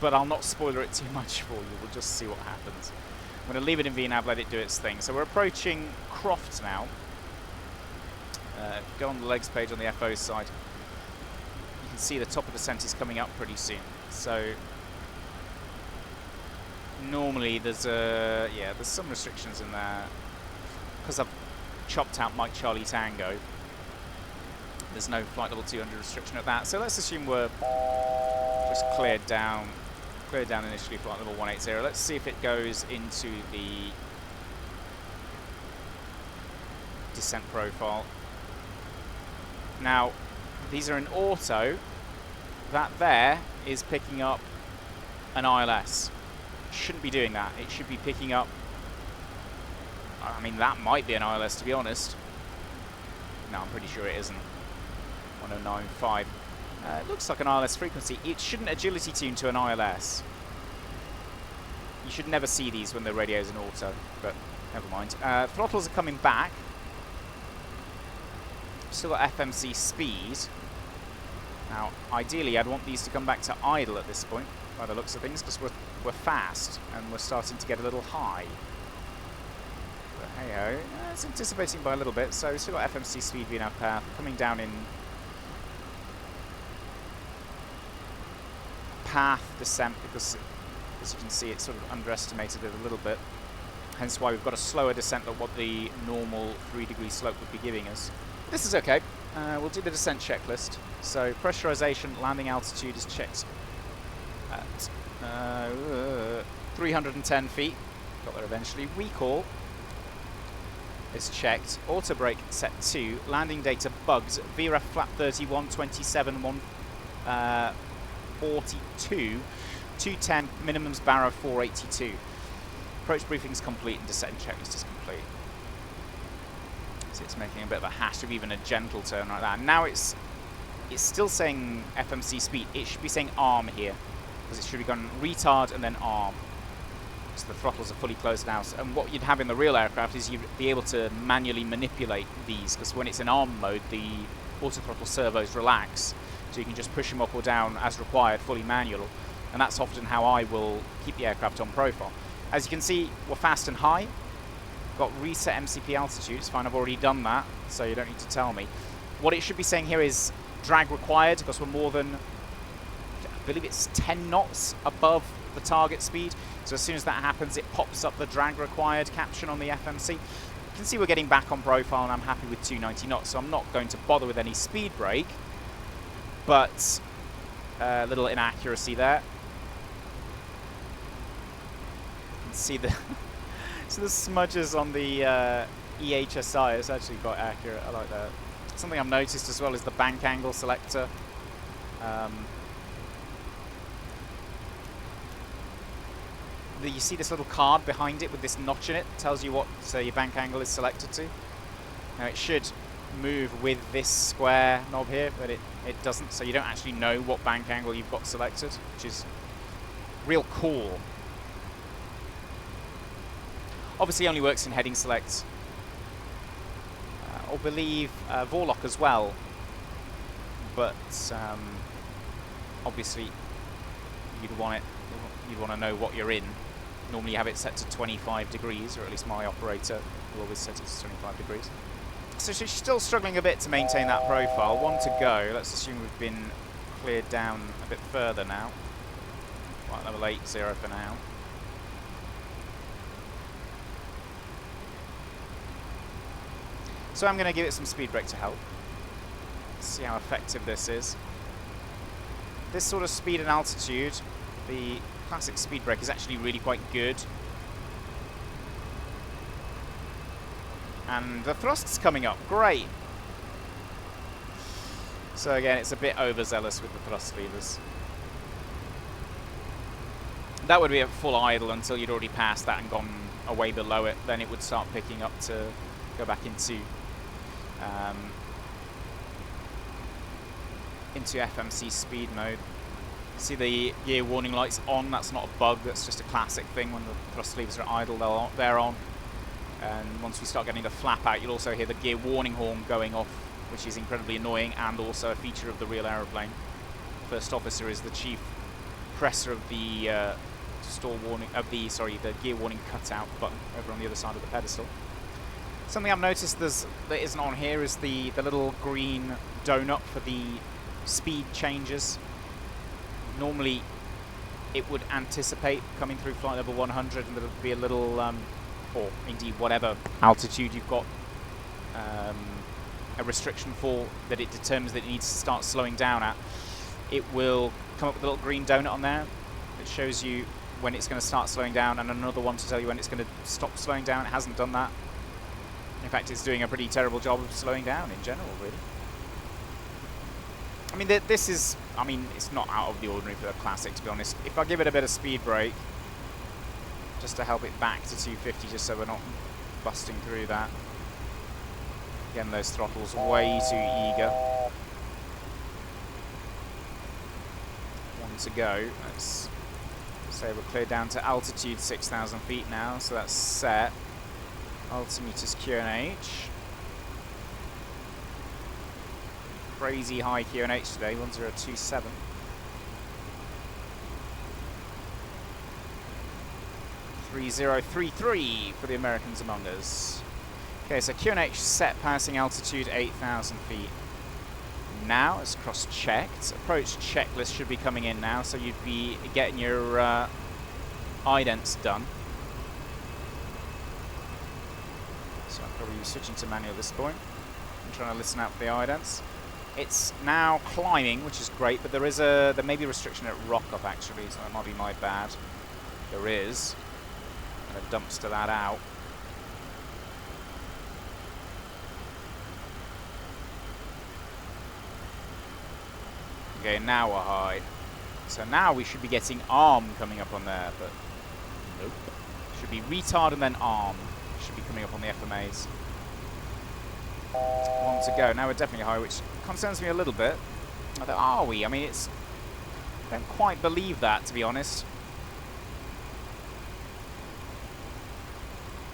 But I'll not spoiler it too much for you, we'll just see what happens. I'm going to leave it in VNav, let it do its thing. So we're approaching Croft now. Go on the legs page on the FO side. You can see the top of the descent is coming up pretty soon. So normally there's some restrictions in there. Because I've chopped out Mike Charlie Tango, there's no flight level 200 restriction at that. So let's assume we're just cleared down initially flight level 180. Let's see if it goes into the descent profile. Now, these are in auto. That there is picking up an ILS. Shouldn't be doing that. It should be picking up, I mean, that might be an ILS, to be honest. No, I'm pretty sure it isn't. 1095. It looks like an ILS frequency. It shouldn't agility tune to an ILS. You should never see these when the radio's in auto, but never mind. Throttles are coming back. Still got FMC speed. Now, ideally, I'd want these to come back to idle at this point, by the looks of things, because we're fast and we're starting to get a little high. But hey-ho, it's anticipating by a little bit, so we've still got FMC speed VNav path coming down in path descent, because as you can see it's sort of underestimated it a little bit, hence why we've got a slower descent than what the normal 3-degree slope would be giving us. This is okay. We'll do the descent checklist. So pressurization, landing altitude is checked at 310 feet. Got there eventually. Recall is checked. Auto brake set 2. Landing data bugs. VREF flap 31, 27, 142, 210. Minimums barrow 482. Approach briefing is complete and descent checklist is complete. So it's making a bit of a hash of even a gentle turn like that. Now it's still saying FMC speed. It should be saying arm here, because it should be going retard and then arm. So the throttles are fully closed now. So, and what you'd have in the real aircraft is you'd be able to manually manipulate these, because when it's in arm mode, the autothrottle servos relax, so you can just push them up or down as required, fully manual. And that's often how I will keep the aircraft on profile. As you can see, we're fast and high. Got reset MCP altitude. It's fine, I've already done that, so you don't need to tell me. What it should be saying here is drag required, because we're more than, I believe it's 10 knots above the target speed. So as soon as that happens, it pops up the drag required caption on the FMC. You can see we're getting back on profile, and I'm happy with 290 knots, so I'm not going to bother with any speed brake. But a little inaccuracy there. You can see the so the smudges on the EHSI is actually quite accurate. I like that. Something I've noticed as well is the bank angle selector. You see this little card behind it with this notch in it, tells you what your bank angle is selected to. Now it should move with this square knob here, but it doesn't, so you don't actually know what bank angle you've got selected, which is real cool. Obviously only works in heading select, or believe Vorlock as well, but obviously you'd want to know what you're in Normally you have it set to 25 degrees, or at least my operator will always set it to 25 degrees. So she's still struggling a bit to maintain that profile. 1 to go. Let's assume we've been cleared down a bit further now. Right, level 80 for now. So I'm going to give it some speed brake to help. See how effective this is. This sort of speed and altitude, the classic speed brake is actually really quite good. And the thrust's coming up, great. So again, it's a bit overzealous with the thrust levers. That would be at full idle until you'd already passed that and gone away below it. Then it would start picking up to go back into FMC speed mode. See the gear warning lights on, that's not a bug, that's just a classic thing. When the thrust levers are idle, they're on. And once we start getting the flap out, you'll also hear the gear warning horn going off, which is incredibly annoying and also a feature of the real aeroplane. First officer is the chief presser of the stall warning, the gear warning cutout button over on the other side of the pedestal. Something I've noticed that isn't on here is the little green donut for the speed changes. Normally it would anticipate coming through flight level 100 and there would be a little, or indeed whatever altitude you've got a restriction for, that it determines that it needs to start slowing down at. It will come up with a little green donut on there that shows you when it's going to start slowing down, and another one to tell you when it's going to stop slowing down. It hasn't done that. In fact, it's doing a pretty terrible job of slowing down in general, really. I mean, this is, it's not out of the ordinary for the Classic, to be honest. If I give it a bit of speed brake, just to help it back to 250, just so we're not busting through that. Again, those throttles way too eager. 1 to go. Let's say we're cleared down to altitude 6,000 feet now, so that's set. Altimeters QNH. Crazy high QNH today, 1027. .3033 for the Americans among us. Okay, so QNH set passing altitude 8,000 feet. Now it's cross-checked. Approach checklist should be coming in now, so you'd be getting your idents done. So I'll probably be switching to manual at this point. I'm trying to listen out for the idents. It's now climbing, which is great, but there may be a restriction at rock-up actually, so that might be my bad. There is. I'm going to dumpster that out. Okay, now we're high. So now we should be getting arm coming up on there, but nope. Should be retard and then arm. Should be coming up on the FMAs. 1 to go. Now we're definitely high, which concerns me a little bit. Although, are we? I mean, I don't quite believe that, to be honest.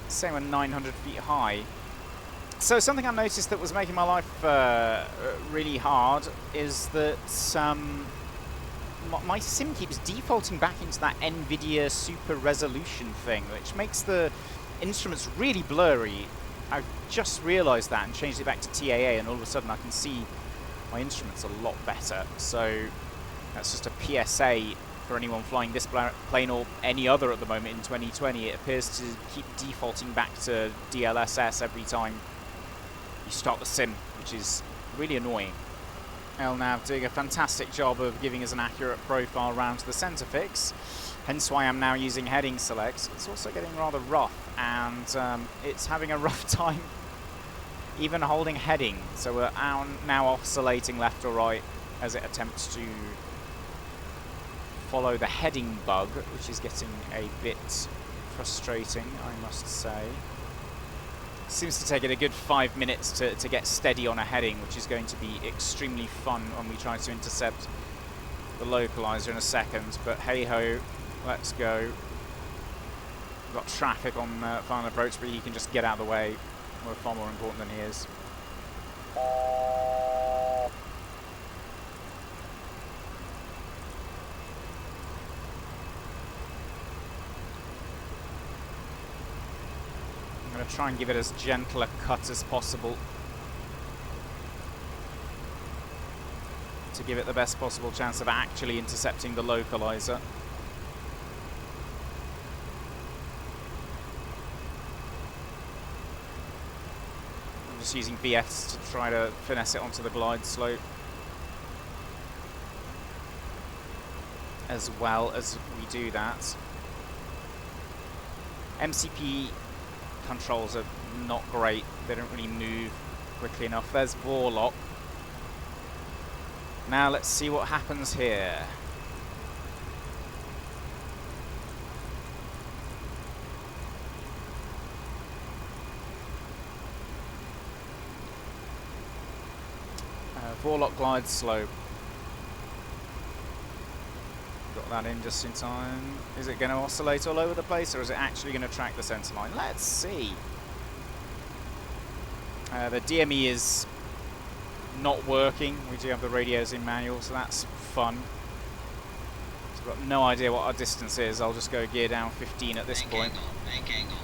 Same with 900 feet high. So something I noticed that was making my life really hard is that my sim keeps defaulting back into that NVIDIA super resolution thing, which makes the instruments really blurry. I've just realised that and changed it back to TAA, and all of a sudden I can see my instruments a lot better. So that's just a PSA for anyone flying this plane or any other at the moment in 2020. It appears to keep defaulting back to DLSS every time you start the sim, which is really annoying. LNAV doing a fantastic job of giving us an accurate profile round to the centre fix, hence why I'm now using heading select. It's also getting rather rough, and it's having a rough time even holding heading, so we're now oscillating left or right as it attempts to follow the heading bug, which is getting a bit frustrating, I must say. Seems to take it a good 5 minutes to get steady on a heading, which is going to be extremely fun when we try to intercept the localizer in a second. But hey ho, let's go. We've got traffic on final approach, but he can just get out of the way. We're far more important than he is. going to try and give it as gentle a cut as possible to give it the best possible chance of actually intercepting the localizer. I'm just using VS to try to finesse it onto the glide slope, as well as we do that. MCP controls are not great, they don't really move quickly enough. There's Warlock. Now let's see what happens here. Warlock glide slope. Got that in just in time. Is it going to oscillate all over the place, or is it actually going to track the centre line? Let's see. The DME is not working. We do have the radios in manual, so that's fun. So I've got no idea what our distance is. I'll just go gear down 15 at this point. Make angle.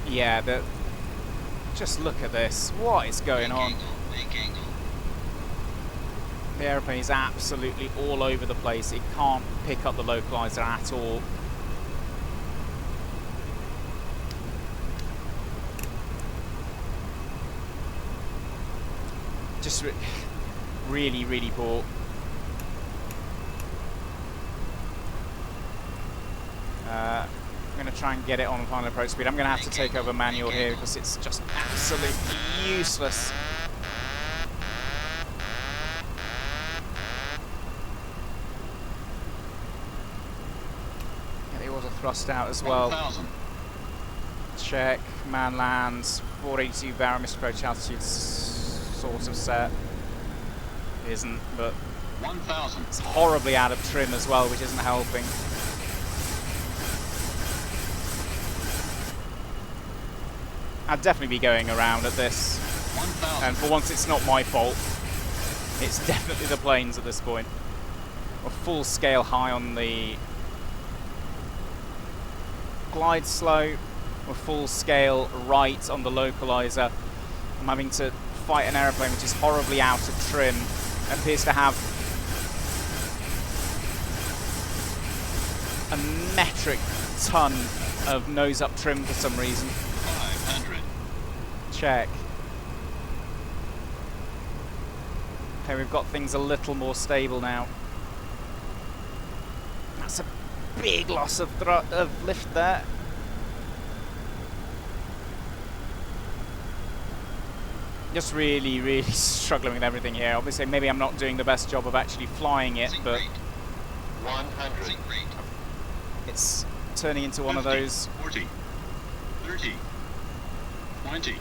Yeah, just look at this. What is going on? Make angle. The aeroplane is absolutely all over the place. It can't pick up the localizer at all. Just really, really poor. I'm going to try and get it on final approach speed. I'm going to have to take over manual here because it's just absolutely useless. Yeah, there was a thrust out as well. 1,000. Check, man lands, 482 barrel, missed approach altitude sort of set. It isn't, but 1,000. it's horribly out of trim as well, which isn't helping. I'd definitely be going around at this. 1,000. And for once it's not my fault. It's definitely the planes at this point. We're full scale high on the glide slope. We're full scale right on the localizer. I'm having to fight an aeroplane which is horribly out of trim. It appears to have a metric ton of nose up trim for some reason. 500. Check. Okay, we've got things a little more stable now. That's a big loss of lift there. Just really, really struggling with everything here. Obviously, maybe I'm not doing the best job of actually flying it, Sink but rate. 100. Sink rate. it's turning into one of 50, those. 40. 30. 20.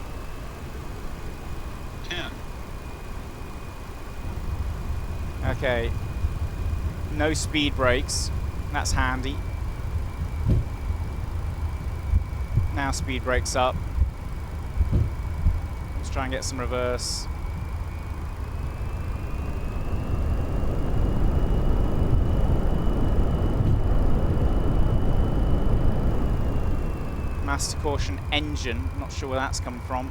10. Okay. No speed brakes. That's handy. Now speed brakes up. Let's try and get some reverse. Master caution engine. Not sure where that's come from.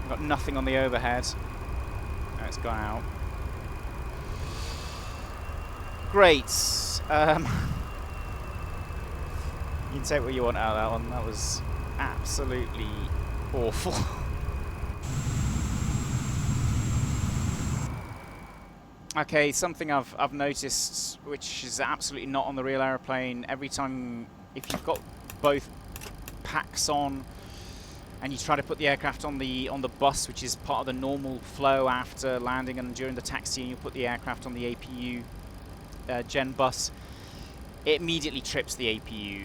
Got nothing on the overhead. No, it's gone out. Great. You can take what you want out of that one. That was absolutely awful. Okay, something I've noticed, which is absolutely not on the real aeroplane. Every time, if you've got both packs on, and you try to put the aircraft on the bus, which is part of the normal flow after landing and during the taxi, and you put the aircraft on the APU gen bus, it immediately trips the APU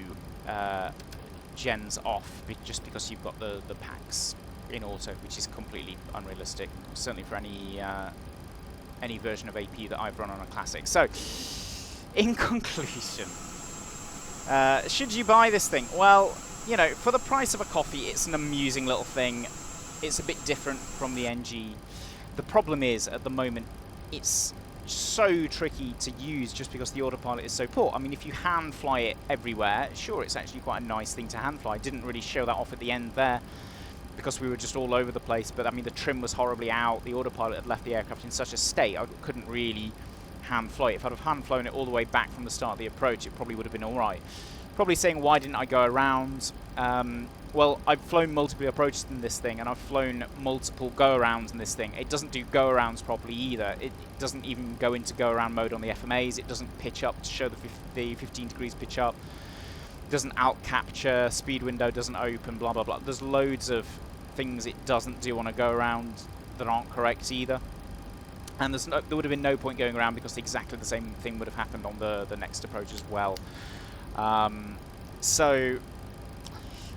gens off, just because you've got the packs in auto, which is completely unrealistic, certainly for any version of APU that I've run on a Classic. So in conclusion, should you buy this thing? Well, you know, for the price of a coffee, it's an amusing little thing. It's a bit different from the NG. The problem is, at the moment, it's so tricky to use just because the autopilot is so poor. I mean, if you hand fly it everywhere, sure, it's actually quite a nice thing to hand fly. Didn't really show that off at the end there because we were just all over the place, but I mean, the trim was horribly out. The autopilot had left the aircraft in such a state I couldn't really hand fly it. If I'd have hand flown it all the way back from the start of the approach, it probably would have been all right. Probably saying, why didn't I go around? Well, I've flown multiple approaches in this thing, and I've flown multiple go-arounds in this thing. It doesn't do go-arounds properly either. It doesn't even go into go-around mode on the FMAs. It doesn't pitch up to show the 15 degrees pitch up. It doesn't out-capture, speed window doesn't open, blah, blah, blah. There's loads of things it doesn't do on a go-around that aren't correct either. And there would have been no point going around because exactly the same thing would have happened on the next approach as well. So,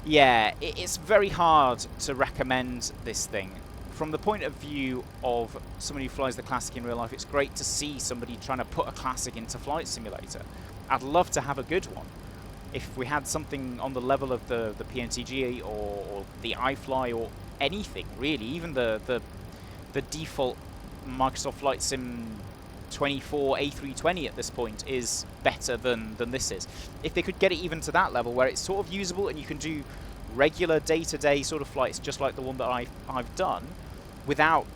yeah, it's very hard to recommend this thing. From the point of view of somebody who flies the Classic in real life, it's great to see somebody trying to put a Classic into Flight Simulator. I'd love to have a good one. If we had something on the level of the PNTG or the iFly or anything, really, even the default Microsoft Flight Sim 24 A320 at this point is better than this is. If they could get it even to that level where it's sort of usable and you can do regular day-to-day sort of flights just like the one that I've done without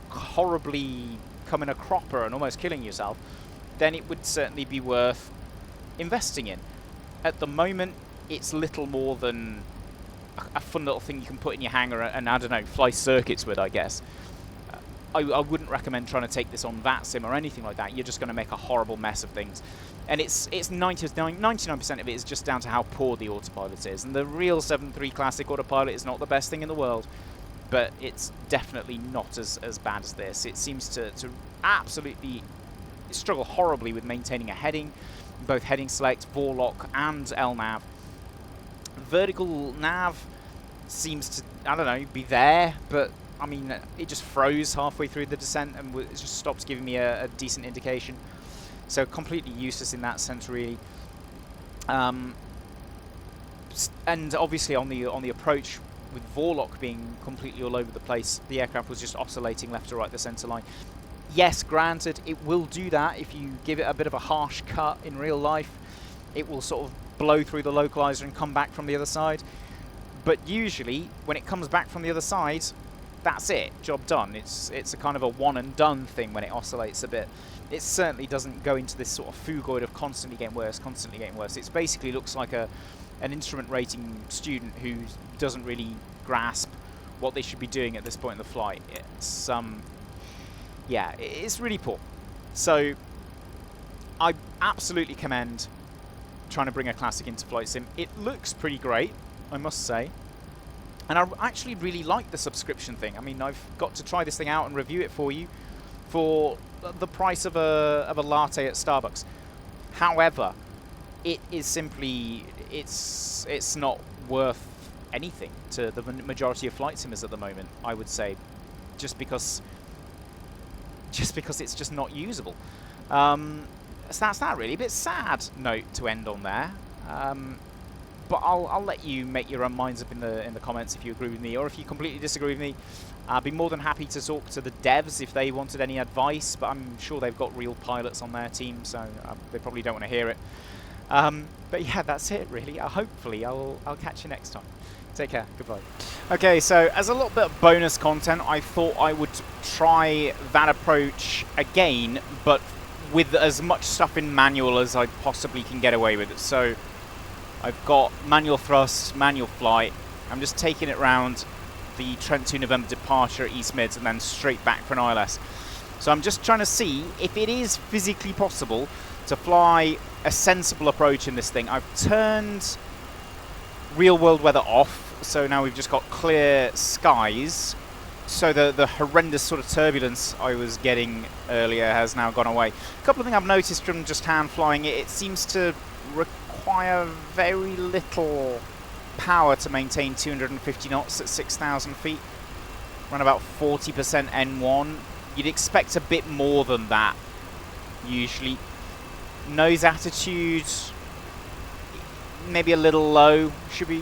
horribly coming a cropper and almost killing yourself, then it would certainly be worth investing in. At the moment, it's little more than a fun little thing you can put in your hangar and, I don't know, fly circuits with, I guess. I wouldn't recommend trying to take this on VATSIM or anything like that. You're just going to make a horrible mess of things. And it's 99% of it is just down to how poor the autopilot is. And the real 7.3 Classic autopilot is not the best thing in the world, but it's definitely not as bad as this. It seems to absolutely struggle horribly with maintaining a heading, both heading select, VORLOC, and LNAV. Vertical nav seems to, I don't know, be there, but I mean, it just froze halfway through the descent and it just stopped giving me a decent indication. So completely useless in that sense, really. And obviously on the approach, with VORLOC being completely all over the place, the aircraft was just oscillating left to right, the centre line. Yes, granted, it will do that if you give it a bit of a harsh cut in real life. It will sort of blow through the localizer and come back from the other side. But usually, when it comes back from the other side, that's it, job done. It's a kind of a one and done thing when it oscillates a bit. It certainly doesn't go into this sort of phugoid of constantly getting worse, constantly getting worse. It basically looks like an instrument rating student who doesn't really grasp what they should be doing at this point in the flight. It's yeah, it's really poor. So I absolutely commend trying to bring a Classic into Flight Sim. It looks pretty great, I must say. And I actually really like the subscription thing. I mean, I've got to try this thing out and review it for you for the price of a latte at Starbucks. However, it is simply, it's not worth anything to the majority of flight simmers at the moment, I would say, just because it's just not usable. So that's that, really. A bit sad note to end on there. But I'll let you make your own minds up in the comments if you agree with me, or if you completely disagree with me. I'd be more than happy to talk to the devs if they wanted any advice, but I'm sure they've got real pilots on their team, so they probably don't want to hear it. But yeah, that's it really. Hopefully I'll catch you next time. Take care. Goodbye. Okay, so as a little bit of bonus content, I thought I would try that approach again, but with as much stuff in manual as I possibly can get away with. So I've got manual thrust, manual flight. I'm just taking it round the Trent 2 November departure at East Mids and then straight back for an ILS. So I'm just trying to see if it is physically possible to fly a sensible approach in this thing. I've turned real world weather off, so now we've just got clear skies. So the horrendous sort of turbulence I was getting earlier has now gone away. A couple of things I've noticed from just hand flying it, it seems to require very little power to maintain 250 knots at 6,000 feet. Around about 40% N1. You'd expect a bit more than that, usually. Nose attitude, maybe a little low. Should be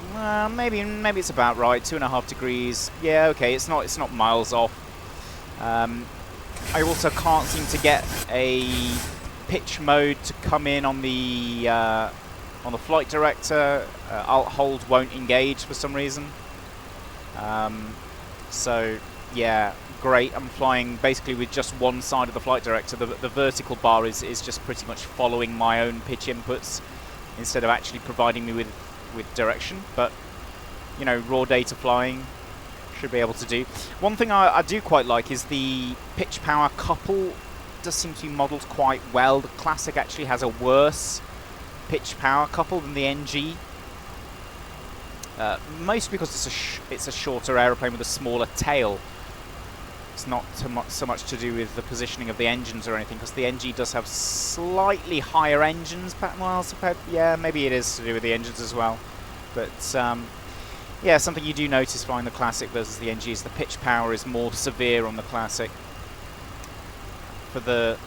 maybe it's about right. 2.5 degrees. Yeah, okay. It's not miles off. I also can't seem to get a pitch mode to come in on the flight director. Alt hold won't engage for some reason. So yeah, great. I'm flying basically with just one side of the flight director. The vertical bar is just pretty much following my own pitch inputs instead of actually providing me with direction. But you know, raw data flying should be able to do. One thing I do quite like is the pitch power couple does seem to be modelled quite well. The Classic actually has a worse pitch power couple than the NG. Mostly because it's a shorter aeroplane with a smaller tail. It's not so much to do with the positioning of the engines or anything, because the NG does have slightly higher engines. Well, yeah, maybe it is to do with the engines as well. But yeah, something you do notice flying the Classic versus the NG is the pitch power is more severe on the Classic. For the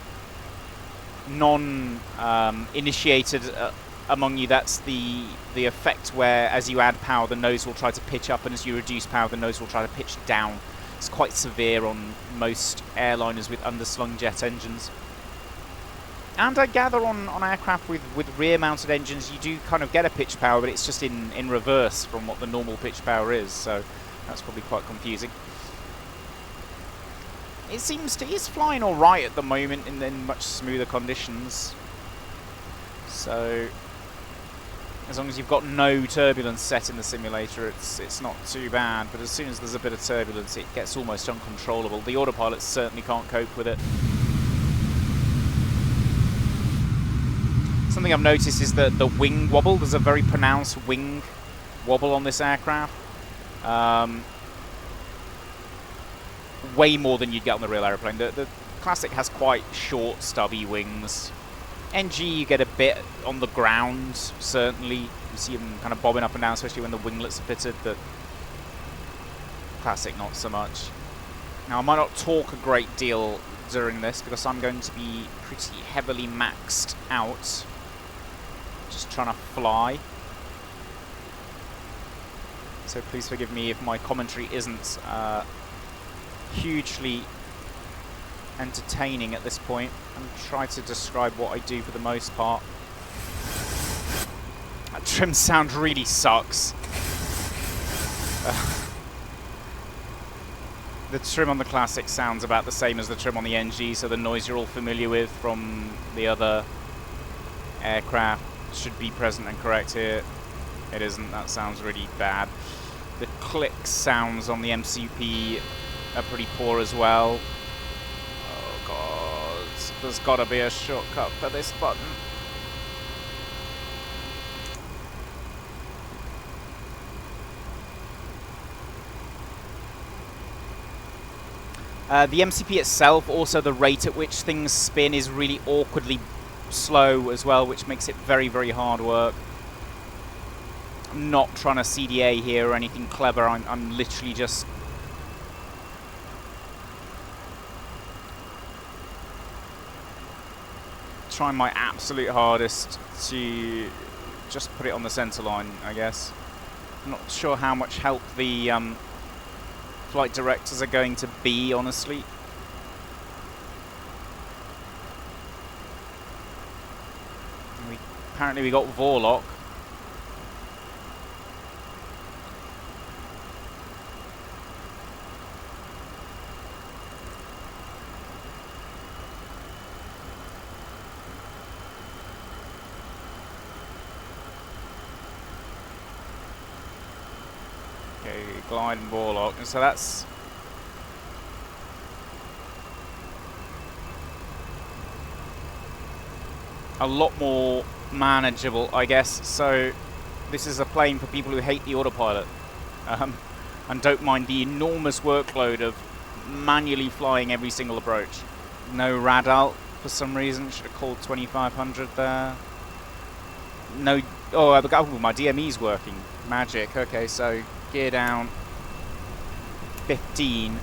non-initiated among you, that's the effect where as you add power, the nose will try to pitch up, and as you reduce power, the nose will try to pitch down. It's quite severe on most airliners with underslung jet engines. And I gather on aircraft with rear-mounted engines, you do kind of get a pitch power, but it's just in reverse from what the normal pitch power is, so that's probably quite confusing. It is flying all right at the moment in much smoother conditions. So as long as you've got no turbulence set in the simulator, it's not too bad. But as soon as there's a bit of turbulence, it gets almost uncontrollable. The autopilot certainly can't cope with it. Something I've noticed is that the wing wobble. There's a very pronounced wing wobble on this aircraft. Way more than you'd get on the real aeroplane. The Classic has quite short, stubby wings. NG, you get a bit on the ground, certainly. You see them kind of bobbing up and down, especially when the winglets are fitted. The Classic, not so much. Now, I might not talk a great deal during this because I'm going to be pretty heavily maxed out. Just trying to fly. So please forgive me if my commentary isn't hugely entertaining at this point. I'm trying to describe what I do for the most part. That trim sound really sucks. The trim on the Classic sounds about the same as the trim on the NG, so the noise you're all familiar with from the other aircraft should be present and correct here. It isn't. That sounds really bad. The click sounds on the MCP are pretty poor as well. Oh god, there's got to be a shortcut for this button. The MCP itself, also the rate at which things spin is really awkwardly slow as well, which makes it very, very hard work. I'm not trying to CDA here or anything clever. I'm literally just trying my absolute hardest to just put it on the center line, I guess. I'm not sure how much help the flight directors are going to be, honestly. Apparently we got Vorlock. Okay, glide and Vorlock, and so that's a lot more manageable, I guess. So this is a plane for people who hate the autopilot and don't mind the enormous workload of manually flying every single approach. No radal for some reason. Should have called 2500 there. No. Oh, my DME's working. Magic. Okay, so gear down 15.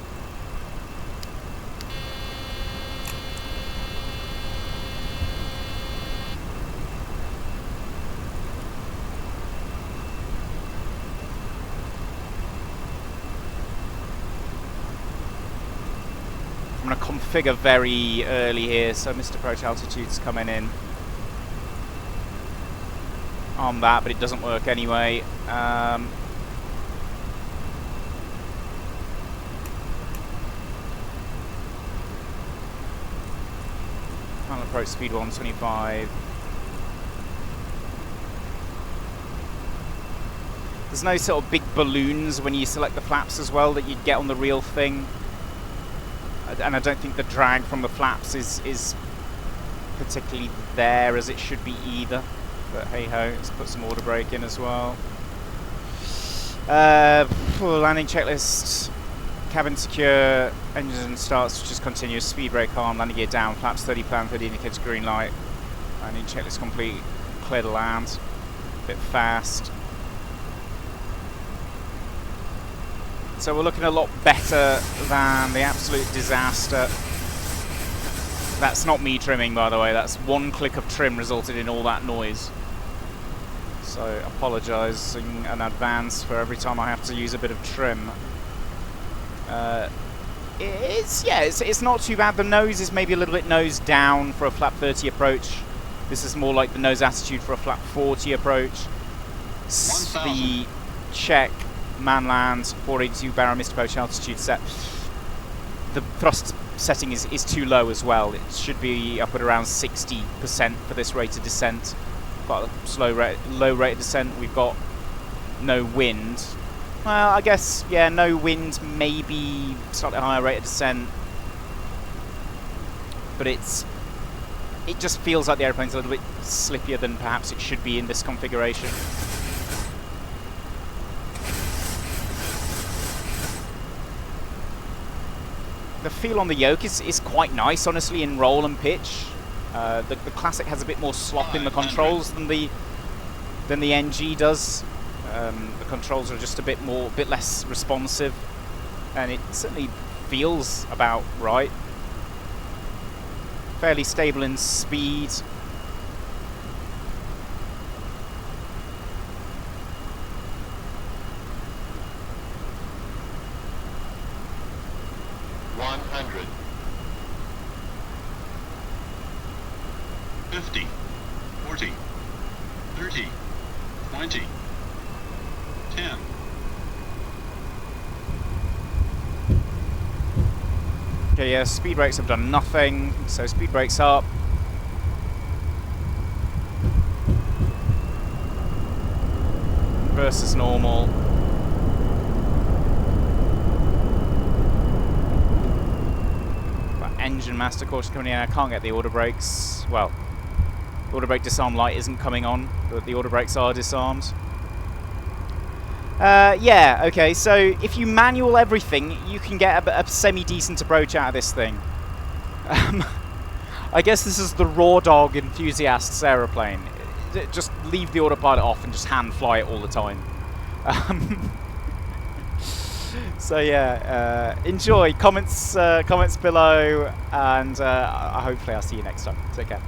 to configure very early here, so missed approach altitude's coming in on that, but it doesn't work anyway. Final approach speed 125. There's no sort of big balloons when you select the flaps as well that you'd get on the real thing. And I don't think the drag from the flaps is particularly there as it should be either. But hey ho, let's put some order brake in as well. Full landing checklist. Cabin secure, engine starts, just continuous, speed brake on, landing gear down, flaps 30 plan, 30 indicates green light. Landing checklist complete, clear to land. A bit fast. So we're looking a lot better than the absolute disaster. That's not me trimming, by the way. That's one click of trim resulted in all that noise. So apologising in advance for every time I have to use a bit of trim. It's not too bad. The nose is maybe a little bit nose down for a flap 30 approach. This is more like the nose attitude for a flap 40 approach. The check man lands 482 barrel missed approach altitude set. The thrust setting is too low as well. It should be up at around 60% for this rate of descent. Got a low rate of descent. We've got no wind. Well, I guess, yeah, no wind, maybe slightly higher rate of descent. But it just feels like the airplane's a little bit slippier than perhaps it should be in this configuration. The feel on the yoke is quite nice, honestly, in roll and pitch. The Classic has a bit more slop in the controls than the NG does. The controls are just a bit less responsive, and it certainly feels about right. Fairly stable in speed. $50, $40, $30, $20, $10. Okay, yeah, speed brakes have done nothing, so speed brakes up. Versus normal. But engine master caution coming in. I can't get the order brakes. Well, the order brake disarm light isn't coming on, but the order brakes are disarmed. Yeah, okay, so if you manual everything, you can get a semi-decent approach out of this thing. I guess this is the raw dog enthusiast's aeroplane. Just leave the autopilot off and just hand fly it all the time. So yeah, enjoy. Comments below, and hopefully I'll see you next time. Take care.